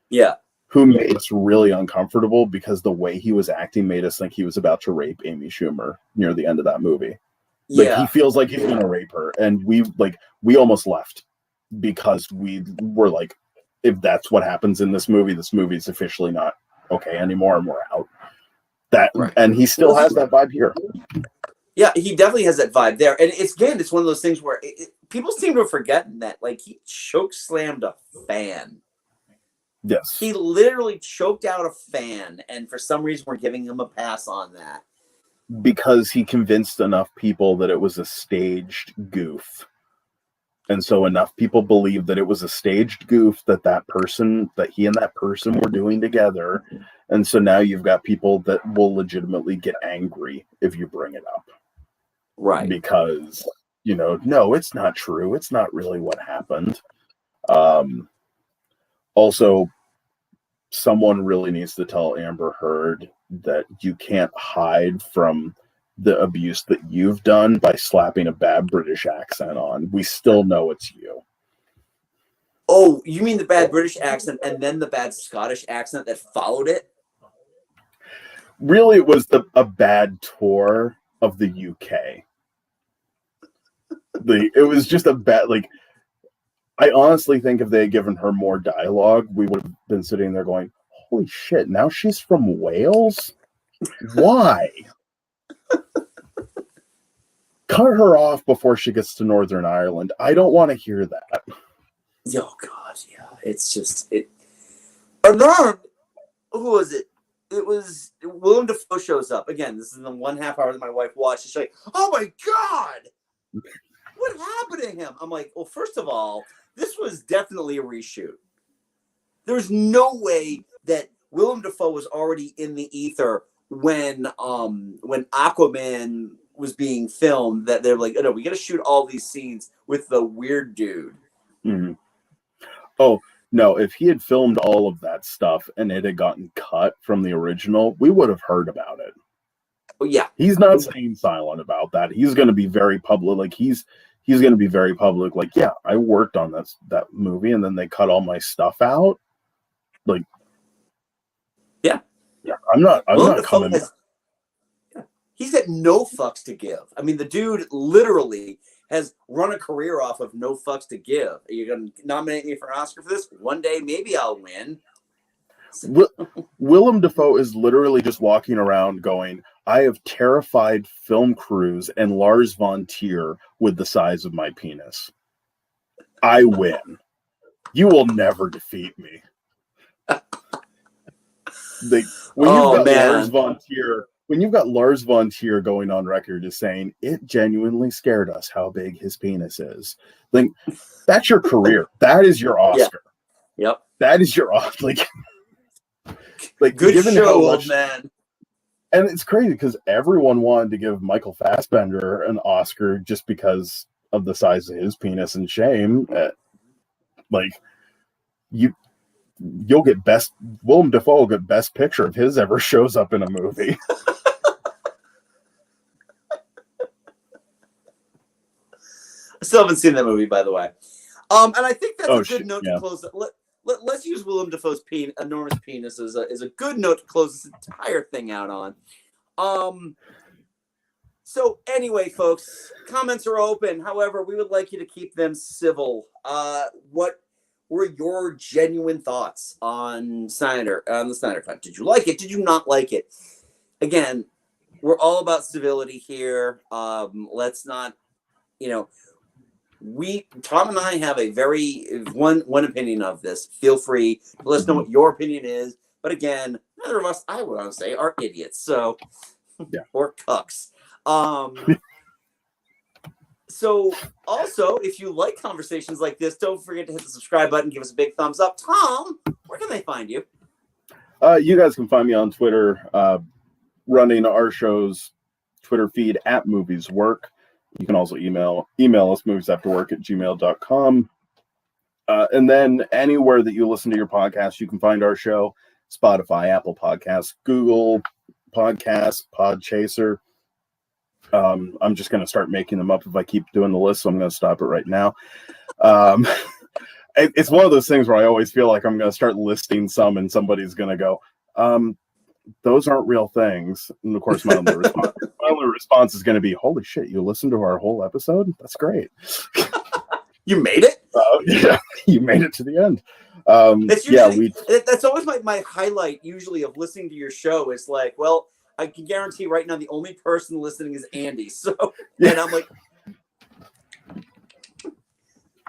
Yeah. Who made us really uncomfortable because the way he was acting made us think he was about to rape Amy Schumer near the end of that movie. He feels like he's going to rape her. And we almost left because we were like, if that's what happens in this movie is officially not okay anymore and we're out. And he still has that vibe here. Yeah, he definitely has that vibe there. And it's one of those things where people seem to have forgotten that, he choke slammed a fan. Yes. He literally choked out a fan, and for some reason we're giving him a pass on that. Because he convinced enough people that it was a staged goof. And so enough people believed that it was a staged goof that he and that person were doing together. And so now you've got people that will legitimately get angry if you bring it up. Right. Because, no, it's not true. It's not really what happened. Also, someone really needs to tell Amber Heard that you can't hide from the abuse that you've done by slapping a bad British accent on. We still know it's you. Oh, you mean the bad British accent and then the bad Scottish accent that followed it? Really, it was a bad tour of the UK. It was just a bad, I honestly think if they had given her more dialogue, we would have been sitting there going, holy shit, now she's from Wales? Why? Cut her off before she gets to Northern Ireland. I don't want to hear that. Oh, God, yeah. It's just, Alarmed, who was it? Willem Dafoe shows up again. This is the 1.5 hour that my wife watched. She's like, "Oh my god, what happened to him?" I'm like, "Well, first of all, this was definitely a reshoot. There's no way that Willem Dafoe was already in the ether when Aquaman was being filmed. That they're like, oh no, we got to shoot all these scenes with the weird dude." Mm-hmm. Oh. No, if he had filmed all of that stuff and it had gotten cut from the original, we would have heard about it. Oh yeah, he's not staying silent about that. He's going to be very public. Like he's going to be very public. Like, yeah, I worked on that movie, and then they cut all my stuff out. Like, yeah. I'm not coming. He's got no fucks to give. I mean, the dude literally has run a career off of no fucks to give. Are you going to nominate me for an Oscar for this? One day, maybe I'll win. Willem Dafoe is literally just walking around going, I have terrified film crews and Lars von Trier with the size of my penis. I win. You will never defeat me. When you've got Lars von Trier going on record as saying it genuinely scared us how big his penis is, like that's your career. That is your Oscar. Yeah. Yep. That is your Oscar. Like good show, old man. And it's crazy because everyone wanted to give Michael Fassbender an Oscar just because of the size of his penis and shame. You'll get Willem Dafoe will get best picture if his ever shows up in a movie. I still haven't seen that movie, by the way. And I think that's a good note to close. Let's use Willem Dafoe's enormous penis as a good note to close this entire thing out on. So anyway, folks, comments are open. However, we would like you to keep them civil. What were your genuine thoughts on the Snyder Cut? Did you like it? Did you not like it? Again, we're all about civility here. Let's not, Tom and I have a very one opinion of this. Feel free to let us know what your opinion is. But again, neither of us, I would want to say, are idiots. So, yeah. Or cucks. So also, if you like conversations like this, don't forget to hit the subscribe button. Give us a big thumbs up. Tom, where can they find you? You guys can find me on Twitter, running our show's Twitter feed at movieswork. You can also email us moviesafterwork@gmail.com. And then anywhere that you listen to your podcast, you can find our show: Spotify, Apple Podcasts, Google Podcasts, Podchaser. I'm just going to start making them up if I keep doing the list, so I'm going to stop it right now. It's one of those things where I always feel like I'm going to start listing some and somebody's going to go, those aren't real things. And of course, my only response is going to be, holy shit, you listened to our whole episode? That's great. You made it? Yeah, you made it to the end. That's always my highlight usually of listening to your show is like, well, I can guarantee right now the only person listening is Andy. So, and I'm like,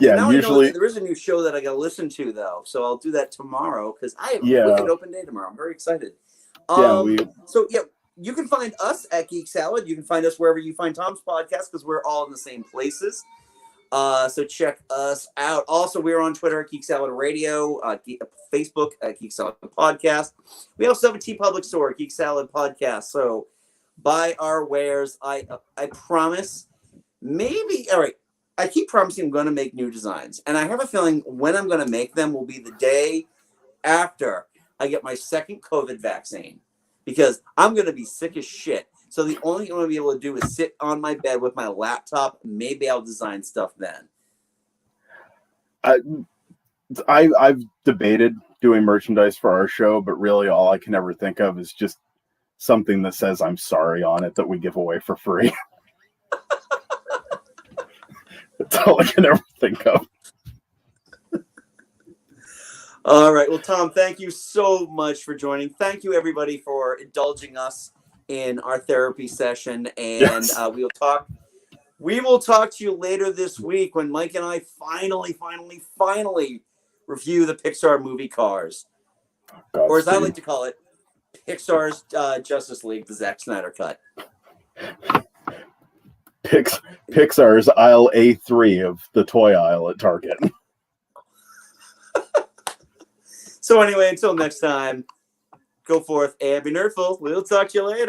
yeah, now usually I know there is a new show that I got to listen to though. So I'll do that tomorrow because I have a wicked open day tomorrow. I'm very excited. You can find us at Geek Salad. You can find us wherever you find Tom's podcast because we're all in the same places. So check us out. Also, we're on Twitter at Geek Salad Radio, Facebook at Geek Salad Podcast. We also have a TeePublic store, Geek Salad Podcast. So buy our wares. I promise. Maybe all right. I keep promising I'm going to make new designs, and I have a feeling when I'm going to make them will be the day after I get my second COVID vaccine, because I'm going to be sick as shit. So the only thing I'm going to be able to do is sit on my bed with my laptop. Maybe I'll design stuff then. I've debated doing merchandise for our show, but really all I can ever think of is just something that says I'm sorry on it that we give away for free. That's all I can ever think of. All right. Well, Tom, thank you so much for joining. Thank you, everybody, for indulging us in our therapy session. And yes. We will talk to you later this week when Mike and I finally review the Pixar movie Cars. Or as I like to call it, Pixar's Justice League, the Zack Snyder cut. Pixar's aisle A3 of the toy aisle at Target. So anyway, until next time, go forth and be nerdful. We'll talk to you later.